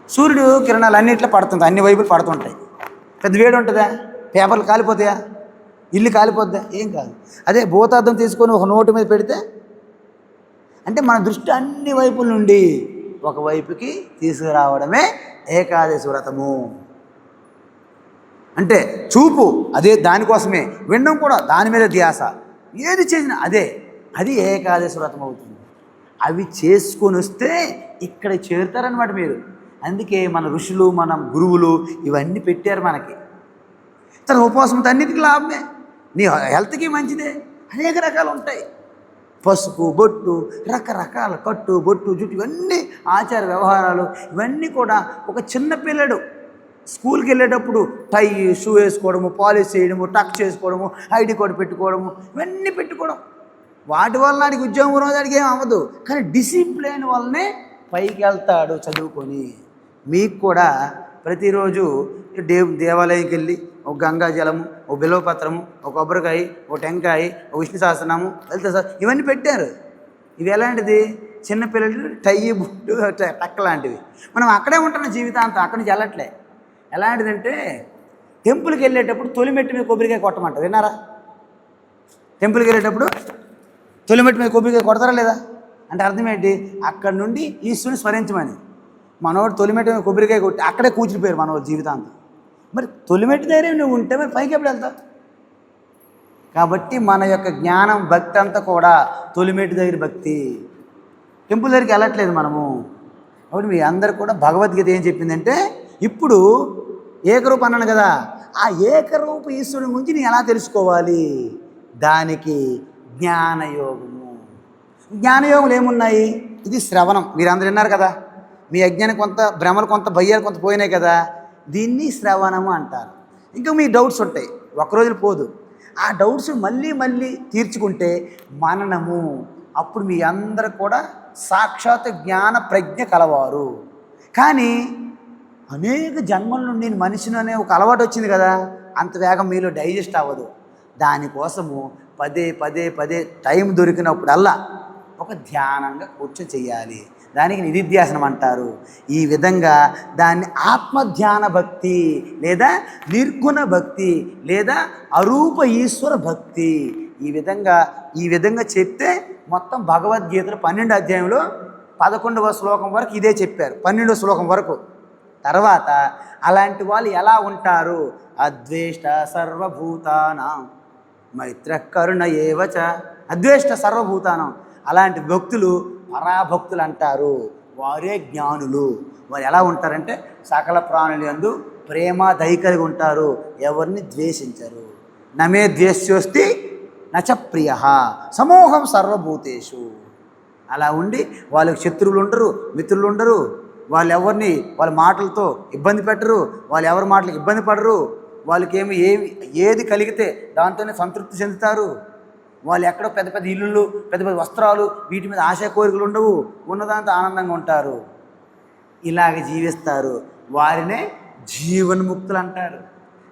సూర్యుడు కిరణాలు అన్నిట్లో పడుతుంటాయి, అన్ని వైపులు పడుతుంటాయి. పెద్ద వేడి ఉంటుందా? పేపర్లు కాలిపోతాయా? ఇల్లు కాలిపోద్దా? ఏం కాదు. అదే భూతార్థం తీసుకొని ఒక నోటు మీద పెడితే, అంటే మన దృష్టి అన్ని వైపుల నుండి ఒకవైపుకి తీసుకురావడమే ఏకాదశి వ్రతము. అంటే చూపు అదే, దానికోసమే. వినడం కూడా దాని మీద ధ్యాస. ఏది చేసినా అది ఏకాదశి వ్రతం అవుతుంది. అవి చేసుకొని వస్తే ఇక్కడ చేరుతారనమాట మీరు. అందుకే మన ఋషులు, మన గురువులు ఇవన్నీ పెట్టారు మనకి. తన ఉపవాసంతో అన్నిటికీ లాభమే, నీ హెల్త్కి మంచిదే. అనేక రకాలు ఉంటాయి. పసుపు, బొట్టు, రకరకాల కట్టు, బొట్టు, జుట్టు, ఇవన్నీ ఆచార వ్యవహారాలు. ఇవన్నీ కూడా ఒక చిన్న పిల్లడు స్కూల్కి వెళ్ళేటప్పుడు టై, షూ వేసుకోవడము, పాలిష్ చేయడము, టక్ చేసుకోవడము, ఐడి కార్డు పెట్టుకోవడము, ఇవన్నీ పెట్టుకోవడం. వాటి వల్ల నాడికి ఉద్యోగం రోజుడికి ఏం అవ్వదు, కానీ డిసిప్లిన్ వల్లనే పైకి వెళ్తాడు చదువుకొని. మీకు కూడా ప్రతిరోజు దేవాలయంకి వెళ్ళి ఒక గంగా జలము, ఒక బిల్వపత్రము, ఒక కొబ్బరికాయ, ఒక టెంకాయ, ఒక విష్ణు సహస్రనామం, లలిత సహస్రనామం ఇవన్నీ పెట్టారు. ఇవి ఎలాంటిది? చిన్నపిల్లలు టై, బుట్టు, టక్ లాంటివి. మనం అక్కడే ఉంటున్న జీవితాంతం, అక్కడి నుంచి వెళ్ళట్లే. ఎలాంటిదంటే టెంపుల్కి వెళ్ళేటప్పుడు తొలిమెట్టు మీద కొబ్బరికాయ కొట్టమంటారు. విన్నారా? టెంపుల్కి వెళ్ళేటప్పుడు తొలిమెట్టు మీద కొబ్బరికాయ కొడతారా లేదా? అంటే అర్థం ఏంటి? అక్కడి నుండి ఈశ్వరుని స్మరించమని. మనోడు తొలిమెట్టు మీద కొబ్బరికాయ కొట్టి అక్కడే కూర్చునిపోయారు మనోడు జీవితాంతం. మరి తొలిమెట్టు దగ్గర నువ్వు ఉంటే మరి పైకి ఎప్పుడు వెళ్తావు? కాబట్టి మన యొక్క జ్ఞానం, భక్తి అంతా కూడా తొలిమెట్టు దగ్గర భక్తి. టెంపుల్ దగ్గరికి వెళ్ళట్లేదు మనము. కాబట్టి మీ అందరు కూడా భగవద్గీత ఏం చెప్పిందంటే, ఇప్పుడు ఏకరూపం అన్నాను కదా, ఆ ఏకరూప ఈశ్వరుని గురించి నేను ఎలా తెలుసుకోవాలి? దానికి జ్ఞానయోగము. జ్ఞానయోగములు ఏమున్నాయి? ఇది శ్రవణం. మీరందరూ విన్నారు కదా, మీ యజ్ఞానికి కొంత భ్రమలు, కొంత భయ్యాలు కొంత పోయినాయి కదా, దీన్ని శ్రవణము అంటారు. ఇంకా మీ డౌట్స్ ఉంటాయి, ఒక్కరోజులు పోదు. ఆ డౌట్స్ మళ్ళీ మళ్ళీ తీర్చుకుంటే మననము. అప్పుడు మీ అందరూ కూడా సాక్షాత్ జ్ఞాన ప్రజ్ఞ కలవారు. కానీ అనేక జన్మల నుండి నేను మనిషిని అనే ఒక అలవాటు వచ్చింది కదా, అంత వేగం మీలో డైజెస్ట్ అవ్వదు. దానికోసము పదే టైం దొరికినప్పుడల్లా ఒక ధ్యానంగా కూర్చొని చెయ్యాలి. దానికి నిధిధ్యాసనం అంటారు. ఈ విధంగా దాన్ని ఆత్మధ్యాన భక్తి, లేదా నిర్గుణ భక్తి, లేదా అరూప ఈశ్వర భక్తి, ఈ విధంగా చెప్తే మొత్తం భగవద్గీతలో 12 అధ్యాయంలో 11వ శ్లోకం వరకు ఇదే చెప్పారు. 12వ శ్లోకం వరకు. తర్వాత అలాంటి వాళ్ళు ఎలా ఉంటారు? అద్వేష్ట సర్వభూతానాం మైత్ర కరుణ ఏవచ. అద్వేష్ట సర్వభూతానం, అలాంటి భక్తులు పరాభక్తులు అంటారు. వారే జ్ఞానులు. వారు ఎలా ఉంటారంటే సకల ప్రాణుల యందు ప్రేమ దయ కలిగి ఉంటారు, ఎవరిని ద్వేషించరు. నమే ద్వేష్యోస్తి నచ ప్రియ సమూహం సర్వభూతేషు. అలా ఉండి వాళ్ళకి శత్రువులు ఉండరు, మిత్రులు ఉండరు. వాళ్ళ మాటలతో ఇబ్బంది పెట్టరు, వాళ్ళు ఎవరి మాటలకు ఇబ్బంది పడరు. వాళ్ళకి ఏది కలిగితే దాంతోనే సంతృప్తి చెందుతారు. వాళ్ళు ఎక్కడో పెద్ద పెద్ద ఇల్లులు, పెద్ద పెద్ద వస్త్రాలు, వీటి మీద ఆశా కోరికలు ఉండవు. ఉన్నదాంతో ఆనందంగా ఉంటారు. ఇలాగ జీవిస్తారు. వారినే జీవన్ముక్తులు అంటారు.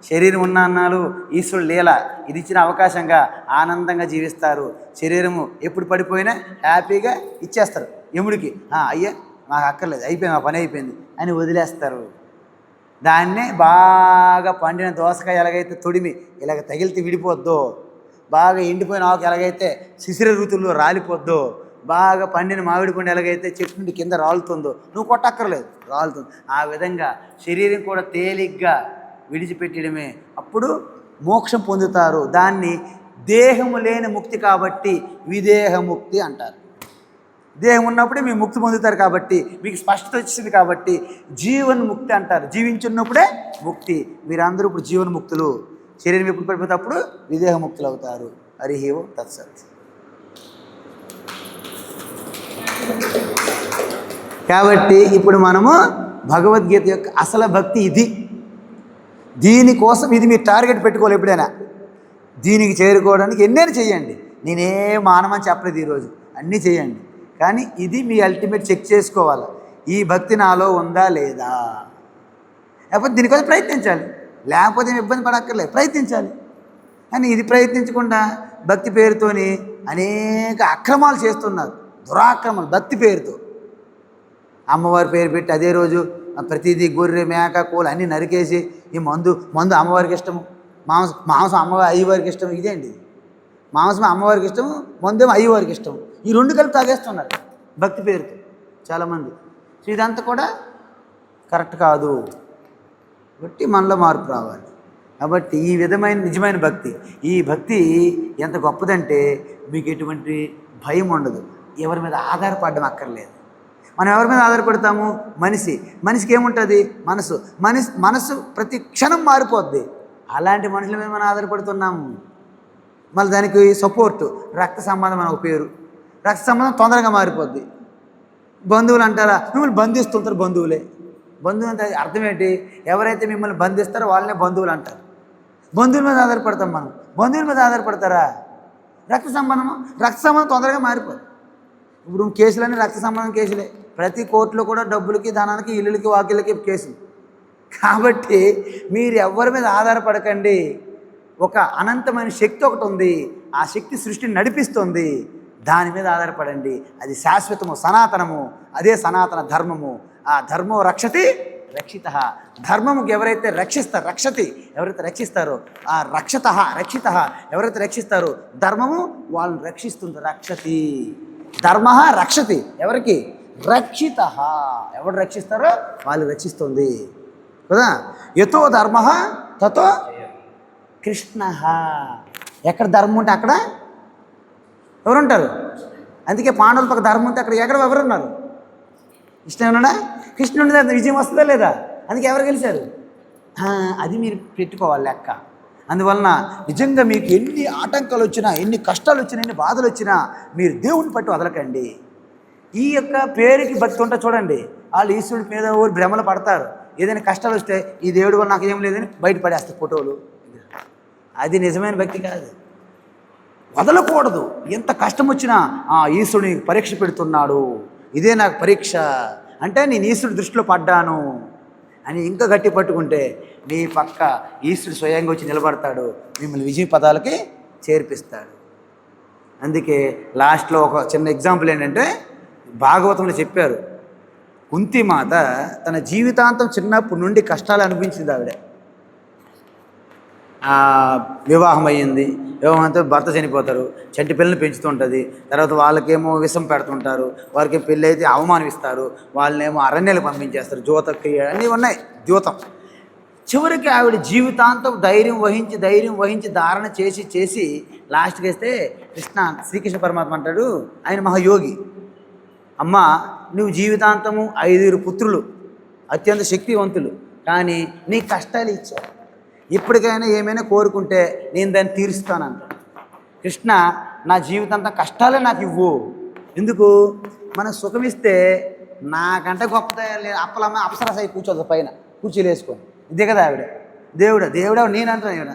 శరీరం ఉన్న అన్నాలు ఈశ్వరుడు లీల, ఇది ఇచ్చిన అవకాశంగా ఆనందంగా జీవిస్తారు. శరీరము ఎప్పుడు పడిపోయినా హ్యాపీగా ఇచ్చేస్తారు యముడికి. అయ్యే నాకు అక్కర్లేదు, అయిపోయింది, ఆ పని అయిపోయింది అని వదిలేస్తారు. దాన్నే బాగా పండిన దోసకాయ ఎలాగైతే తొడిమి ఇలాగ తగిలితే విడిపోద్దో, బాగా ఎండిపోయిన ఆకు ఎలాగైతే శిశిర ఋతువుల్లో రాలిపోద్దో, బాగా పండిన మామిడి పండు ఎలాగైతే చెట్టు నుండి కింద రాలుతుందో, నువ్వు కొట్టక్కర్లేదు, రాలుతుంది. ఆ విధంగా శరీరం కూడా తేలిగ్గా విడిచిపెట్టడమే, అప్పుడు మోక్షం పొందుతారు. దాన్ని దేహము లేని ముక్తి కాబట్టి విదేహముక్తి అంటారు. దేహం ఉన్నప్పుడే మీరు ముక్తి పొందుతారు కాబట్టి, మీకు స్పష్టత వచ్చింది కాబట్టి జీవన్ముక్తి అంటారు. జీవించున్నప్పుడే ముక్తి. మీరందరూ ఇప్పుడు జీవన్ముక్తులు. శరీరం ఎప్పుడు పడిపోతే అప్పుడు విదేహముక్తులు అవుతారు. హరి ఓం తత్సత్. కాబట్టి ఇప్పుడు మనము భగవద్గీత యొక్క అసలు భక్తి ఇది. దీనికోసం ఇది మీరు టార్గెట్ పెట్టుకోవాలి. ఎప్పుడైనా దీనికి చేరుకోవడానికి ఎన్నైనా చేయండి. నేనే మానమని చెప్పలేదు ఈరోజు, అన్నీ చేయండి. కానీ ఇది మీ అల్టిమేట్ చెక్ చేసుకోవాలి. ఈ భక్తి నాలో ఉందా లేదా, లేకపోతే దీనికోసం ప్రయత్నించాలి. లేకపోతే ఏమి ఇబ్బంది పడక్కర్లేదు, ప్రయత్నించాలి. కానీ ఇది ప్రయత్నించకుండా భక్తి పేరుతోని అనేక అక్రమాలు చేస్తున్నారు. దురాక్రమాలు భక్తి పేరుతో. అమ్మవారి పేరు పెట్టి అదే రోజు ప్రతిదీ గొర్రె, మేక, కోళ్ళు అన్నీ నరికేసి ఈ మందు అమ్మవారికి ఇష్టము, మాంసం అయ్యవారికి ఇష్టం. ఇదేంటి, మాంసం అమ్మవారికి ఇష్టము, మందేమో అయ్యవారికి ఇష్టం. ఈ రెండు కలిపి తాగేస్తున్నారు భక్తి పేరుతో చాలామంది. సో ఇదంతా కూడా కరెక్ట్ కాదు. కాబట్టి మనలో మార్పు రావాలి. కాబట్టి ఈ విధమైన నిజమైన భక్తి, ఈ భక్తి ఎంత గొప్పదంటే మీకు ఎటువంటి భయం ఉండదు. ఎవరి మీద ఆధారపడడం అక్కర్లేదు. మనం ఎవరి మీద ఆధారపడతాము? మనిషికి ఏముంటుంది? మనసు ప్రతి క్షణం మారిపోద్ది. అలాంటి మనుషుల మీద మనం ఆధారపడుతున్నాము. మళ్ళీ దానికి సపోర్టు రక్త సంబంధం అని ఒక పేరు. రక్త సంబంధం తొందరగా మారిపోద్ది. బంధువులు అంటారా? మిమ్మల్ని బంధిస్తుంటారు. బంధువులు అంటే అర్థం ఏంటి? ఎవరైతే మిమ్మల్ని బంధిస్తారో వాళ్ళనే బంధువులు అంటారు. బంధువుల మీద ఆధారపడతాం మనం. బంధువుల మీద ఆధారపడతారా? రక్త సంబంధం తొందరగా మారిపోద్ది. ఇప్పుడు కేసులన్నీ రక్త సంబంధం కేసులే. ప్రతి కోర్టులో కూడా డబ్బులకి, ధనానికి, ఇల్లులకి, వాకిళ్ళకి కేసులు. కాబట్టి మీరు ఎవరి మీద ఆధారపడకండి. ఒక అనంతమైన శక్తి ఒకటి ఉంది. ఆ శక్తి సృష్టిని నడిపిస్తుంది. దాని మీద ఆధారపడండి. అది శాశ్వతము, సనాతనము. అదే సనాతన ధర్మము. ఆ ధర్మం రక్షతి రక్షిత. ధర్మముకి ఎవరైతే ఎవరైతే రక్షిస్తారో ఆ రక్షిత ఎవరైతే రక్షిస్తారో ధర్మము వాళ్ళని రక్షిస్తుంది. రక్షతి ధర్మ రక్షతి. ఎవరికి? రక్షిత. ఎవరు రక్షిస్తారో వాళ్ళు రక్షిస్తుంది కదా. యతో ధర్మ తతో కృష్ణ. ఎక్కడ ధర్మం ఉంటే అక్కడ ఎవరుంటారు? అందుకే పాండవుల పక్క ధర్మం ఉంటే అక్కడ ఎవరున్నారు? కృష్ణుడా? కృష్ణుడి విజయం వస్తుందా లేదా? అందుకే ఎవరు గెలిచారు? అది మీరు పెట్టుకోవాలి లెక్క. అందువలన నిజంగా మీకు ఎన్ని ఆటంకాలు వచ్చినా, ఎన్ని కష్టాలు వచ్చినా, ఎన్ని బాధలు వచ్చినా మీరు దేవుని పట్టు వదలకండి. ఈ యొక్క పేరుకి భక్తి ఉంటే చూడండి, వాళ్ళు ఈశ్వరుడి మీద ఊరు భ్రమలు పడతారు. ఏదైనా కష్టాలు వస్తే ఈ దేవుడు వల్ల నాకు ఏం లేదని బయటపడేస్తారు ఫోటోలు. అది నిజమైన భక్తి కాదు. వదలకూడదు. ఎంత కష్టం వచ్చినా ఈశ్వరుని పరీక్ష పెడుతున్నాడు, ఇదే నాకు పరీక్ష అంటే నేను ఈశ్వరుడి దృష్టిలో పడ్డాను అని ఇంకా గట్టి పట్టుకుంటే మీ పక్క ఈశ్వరుడు స్వయంగా వచ్చి నిలబడతాడు, మిమ్మల్ని విజయ పదాలకి చేర్పిస్తాడు. అందుకే లాస్ట్లో ఒక చిన్న ఎగ్జాంపుల్ ఏంటంటే, భాగవతంలో చెప్పారు, కుంతిమాత తన జీవితాంతం చిన్నప్పటి నుండి కష్టాలు అనిపించింది. వివాహం అయ్యింది. వివాహంతో భర్త చనిపోతారు, చంటి పిల్లల్ని పెంచుతుంటుంది. తర్వాత వాళ్ళకేమో విషం పెడుతుంటారు, వారికి పెళ్ళి అయితే అవమానిస్తారు, వాళ్ళనేమో అరణ్యాలకు పంపించేస్తారు. జ్యోతక్రియ అన్నీ ఉన్నాయి, ద్యూతం. చివరికి ఆవిడ జీవితాంతం ధైర్యం వహించి ధారణ చేసి లాస్ట్కి వేస్తే శ్రీకృష్ణ పరమాత్మ అంటాడు, ఆయన మహాయోగి, అమ్మ నువ్వు జీవితాంతము 5 పుత్రులు అత్యంత శక్తివంతులు, కానీ నీ కష్టాలు ఇచ్చావు. ఇప్పటికైనా ఏమైనా కోరుకుంటే నేను దాన్ని తీరుస్తానంట. కృష్ణ నా జీవితంతా కష్టాలే నాకు ఇవ్వు. ఎందుకు? మనం సుఖమిస్తే నాకంటే గొప్ప అప్పలమ్మ అప్సరసై కూర్చోదు పైన కుర్చీలు వేసుకొని. ఇదే కదా ఆవిడ దేవుడా నేనంటాను. ఆవిడ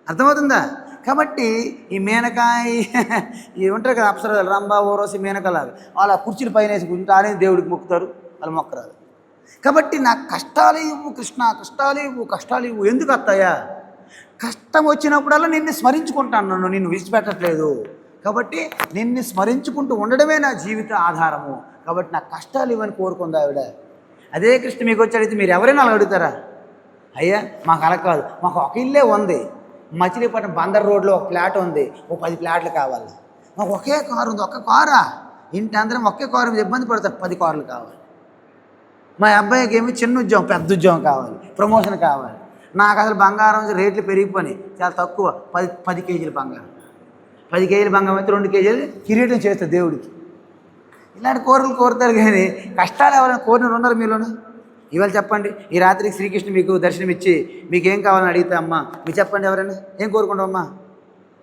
అర్థమవుతుందా? కాబట్టి ఈ మేనకాయ ఇవి ఉంటారు కదా అప్సరలు, రంభ, ఊర్వశి, మేనకలాగా వాళ్ళ కుర్చీల పైన వేసి కూర్చుంటారని దేవుడికి మొక్కుతారు, వాళ్ళు మొక్కరాదు. కాబట్టి నాకు కష్టాలు ఇవ్వు కృష్ణ, కష్టాలు ఇవ్వు, కష్టాలు ఇవ్వు. ఎందుకు అత్తయ్యా? కష్టం వచ్చినప్పుడల్లా నిన్ను స్మరించుకుంటాను, నన్ను నిన్ను విడిచిపెట్టట్లేదు. కాబట్టి నిన్ను స్మరించుకుంటూ ఉండడమే నా జీవిత ఆధారము. కాబట్టి నాకు కష్టాలు ఇవ్వని కోరుకుంది ఆవిడ. అదే కృష్ణ మీకు వచ్చి అడిగితే మీరు ఎవరైనా అలా అడుగుతారా? అయ్యా మాకు అలా కాదు, మాకు ఒక ఇల్లే ఉంది, మచిలీపట్నం బందర్ రోడ్లో ఒక ఫ్లాట్ ఉంది, ఓ 10 ఫ్లాట్లు కావాలి. మాకు ఒకే కారు ఉంది, ఒక్క కారా? ఇంటి అందరం ఒకే కారు మీద ఇబ్బంది పడతారు, 10 కార్లు కావాలి. మా అబ్బాయికి ఏమి చిన్న ఉద్యోగం, పెద్ద ఉద్యోగం కావాలి, ప్రమోషన్ కావాలి. నాకు అసలు బంగారం రేట్లు పెరిగిపోయి చాలా తక్కువ, 10 కేజీలు బంగారం. 10 కేజీలు బంగారం అయితే 2 కేజీలు కిరీటం చేస్తారు దేవుడికి. ఇలాంటి కోరికలు కోరుతారు కానీ కష్టాలు ఎవరైనా కోరిన ఉన్నారు మీలోనే? ఇవాళ చెప్పండి, ఈ రాత్రికి శ్రీకృష్ణ మీకు దర్శనం ఇచ్చి మీకు ఏం కావాలని అడిగితే అమ్మ మీరు చెప్పండి, ఎవరైనా ఏం కోరుకుంటావమ్మా?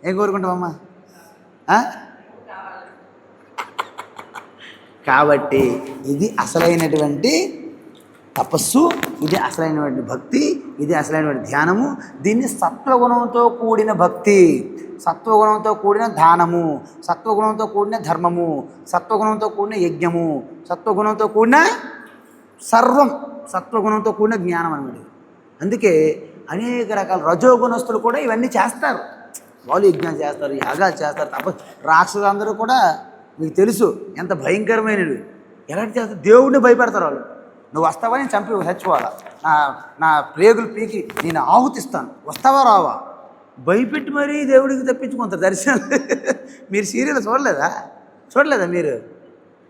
ఏం కోరుకుంటావమ్మా? కాబట్టి ఇది అసలైనటువంటి తపస్సు, ఇది అసలైనటువంటి భక్తి, ఇది అసలైనటువంటి ధ్యానము. దీన్ని సత్వగుణంతో కూడిన భక్తి, సత్వగుణంతో కూడిన దానము, సత్వగుణంతో కూడిన ధర్మము, సత్వగుణంతో కూడిన యజ్ఞము, సత్వగుణంతో కూడిన సర్వం, సత్వగుణంతో కూడిన జ్ఞానం అన్నమాట. అందుకే అనేక రకాల రజోగుణస్తులు కూడా ఇవన్నీ చేస్తారు. వాళ్ళు యజ్ఞాలు చేస్తారు, యాగాలు చేస్తారు, తపస్సు. రాక్షసులందరూ కూడా మీకు తెలుసు ఎంత భయంకరమైనవి. ఎలాంటి చేస్తారు? దేవుడిని భయపెడతారు వాళ్ళు. నువ్వు వస్తావా, నేను చంపి చచ్చిపోవాలా, నా ప్లేగులు పీకి నేను ఆహుతిస్తాను, వస్తావా రావా? భయపెట్టి మరీ దేవుడికి తప్పించుకుంటారు దర్శనం. మీరు సీరియల్ చూడలేదా మీరు?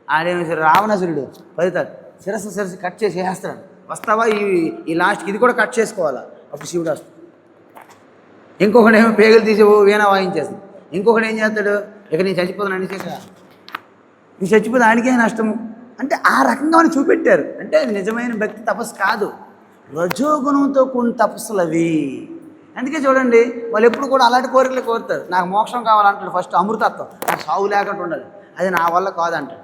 ఆడేమి రావణాసురుడు పదితాడు, శిరస్సు కట్ చేసి వేస్తాడు, వస్తావా ఈ లాస్ట్కి ఇది కూడా కట్ చేసుకోవాలా, అప్పుడు శివుడు వస్తాడు. ఇంకొకటి ఏమో పేగులు తీసి వీణ వాయించేస్తాడు. ఇంకొకటి ఏం చేస్తాడు, ఇక నేను చచ్చిపోతాను అనేసి, నీ చచ్చిపోతే ఆయనకే నష్టము అంటే ఆ రకంగా మనం చూపెట్టారు. అంటే అది నిజమైన భక్తి తపస్సు కాదు, రజోగుణంతో కూడిన తపస్సులు అవి. అందుకే చూడండి, వాళ్ళు ఎప్పుడు కూడా అలాంటి కోరికలు కోరుతారు. నాకు మోక్షం కావాలంటాడు ఫస్ట్, అమృతత్వం, నాకు సాగు లేకుండా ఉండాలి, అది నా వల్ల కాదంటాడు.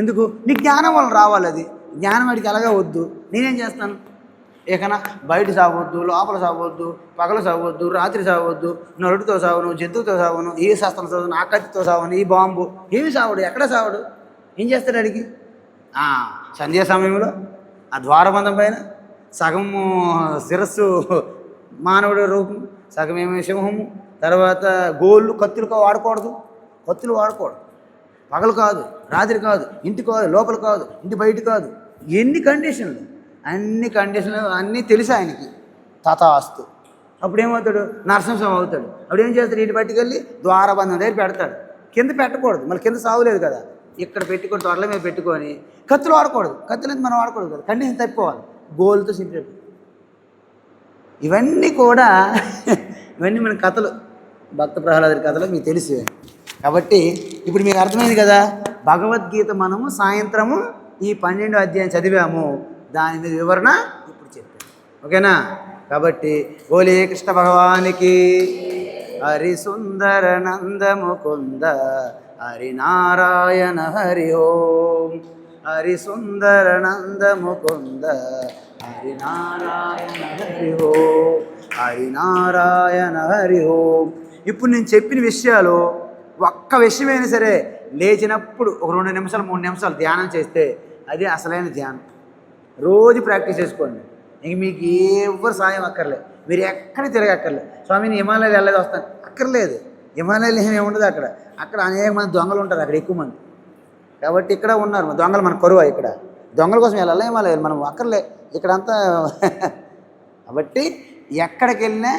ఎందుకు? నీ జ్ఞానం వల్ల రావాలి. అది జ్ఞానం వాడికి అలాగే వద్దు. నేనేం చేస్తాను? ఏకన్నా బయట సాగవద్దు, లోపల సాగవద్దు, పగలు సాగవద్దు, రాత్రి సాగవద్దు, నరుడితో సాగును, జంతువుతో సాగును, ఈ శాస్త్రం సాగును, ఆ కత్తితో సాగును, ఈ బాంబు, ఏమి సాగుడు, ఎక్కడ సాగుడు? ఏం చేస్తాడు అడిగి? సంధ్యా సమయంలో ఆ ద్వారబంధం పైన సగము శిరస్సు మానవుడి రూపం, సగమేమో సింహము, తర్వాత గోళ్ళు, కత్తులు వాడకూడదు, కత్తులు వాడకూడదు, పగలు కాదు, రాత్రి కాదు, ఇంటి కాదు, లోపల కాదు, ఇంటి బయట కాదు, ఎన్ని కండిషన్లు, అన్ని కండిషన్లు అన్నీ తెలుసు ఆయనకి. తథాస్తు. అప్పుడు ఏమవుతాడు? నరసింహం అవుతాడు. అప్పుడు ఏం చేస్తాడు? ఇంటి పట్టుకెళ్ళి ద్వారబంధం దగ్గర పెడతాడు. కింద పెట్టకూడదు, మళ్ళీ కింద సాగులేదు కదా, ఇక్కడ పెట్టుకొని త్వరల మీద పెట్టుకొని కత్తులు వాడకూడదు, కత్తులు మనం వాడకూడదు కదా, కండిషన్ తప్పిపోవాలి, గోల్తో సింపేట్. ఇవన్నీ కూడా ఇవన్నీ మన కథలు, భక్త ప్రహ్లాదుడి కథలు మీకు తెలుసు. కాబట్టి ఇప్పుడు మీకు అర్థమైంది కదా, భగవద్గీత మనము సాయంత్రము ఈ 12వ అధ్యాయం చదివాము, దాని మీద వివరణ ఇప్పుడు చెప్పాను. ఓకేనా? కాబట్టి ఓలే కృష్ణ భగవానికి హరి సుందర నంద ముకుంద హరి నారాయణ హరి ఓం. హరి సుందర నంద ముకుంద హరి నారాయణ హరి ఓం. హరి నారాయణ హరి ఓం. ఇప్పుడు నేను చెప్పిన విషయాలు ఒక్క విషయమైనా సరే లేచినప్పుడు ఒక 2 నిమిషాలు 3 నిమిషాలు ధ్యానం చేస్తే అది అసలైన ధ్యానం. రోజు ప్రాక్టీస్ చేసుకోండి. ఇంక మీకు ఎవరు సాయం అక్కర్లేదు, మీరు ఎక్కడ తిరగక్కర్లేదు. స్వామి నేను హిమాలయాలు వెళ్ళలేదు వస్తాను అక్కర్లేదు. హిమాలయాలు ఏముండదు అక్కడ, అక్కడ అనేక మంది దొంగలు ఉంటారు, అక్కడ ఎక్కువ మంది. కాబట్టి ఇక్కడ ఉన్నారు దొంగలు, మన కరువు. ఇక్కడ దొంగల కోసం వెళ్ళాలి హిమాలయాలు, మనం అక్కర్లే ఇక్కడంతా. కాబట్టి ఎక్కడికి వెళ్ళినా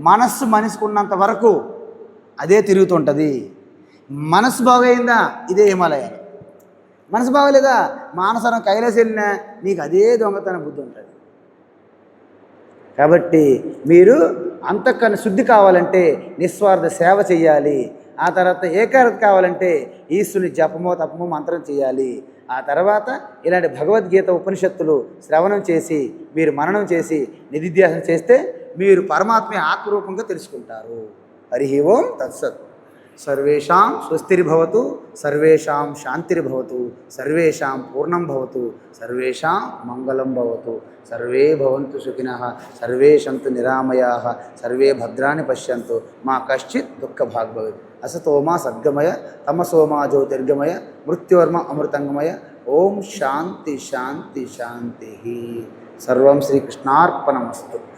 మనస్సు మనిషికి ఉన్నంత వరకు అదే తిరుగుతుంటుంది. మనసు బాగైందా ఇదే హిమాలయాలు, మనసు బాగోలేదా మానసరం కైలాసం వెళ్ళినా నీకు అదే దొంగతన బుద్ధి ఉంటుంది. కాబట్టి మీరు అంతఃకరణ శుద్ధి కావాలంటే నిస్వార్థ సేవ చేయాలి. ఆ తర్వాత ఏకాగ్రత కావాలంటే ఈశ్వరుని జపమో తపమో మంత్రం చేయాలి. ఆ తర్వాత ఇలాంటి భగవద్గీత ఉపనిషత్తులు శ్రవణం చేసి మీరు మననం చేసి నిధిధ్యాసన చేస్తే మీరు పరమాత్మ ఆత్మరూపంగా తెలుసుకుంటారు. హరి ఓం తత్సత్. సర్వేషాం స్వస్తిర్భవతు, సర్వేషాం శాంతిర్భవతు, సర్వేషాం పూర్ణం భవతు, సర్వేషాం మంగళం భవతు, సర్వే భవంతు సుఖినః, సర్వే సంతు నిరామయాః, సర్వే భద్రాణి పశ్యంతు, మా కశ్చిత్ దుఃఖభాగ్ భవేత్. అసతో మా సద్గమయ, తమసో మా జ్యోతిర్గమయ, మృత్యోర్మ అమృతంగమయ. ఓం శాంతి శాంతి శాంతి. సర్వం శ్రీకృష్ణార్పణమస్తు.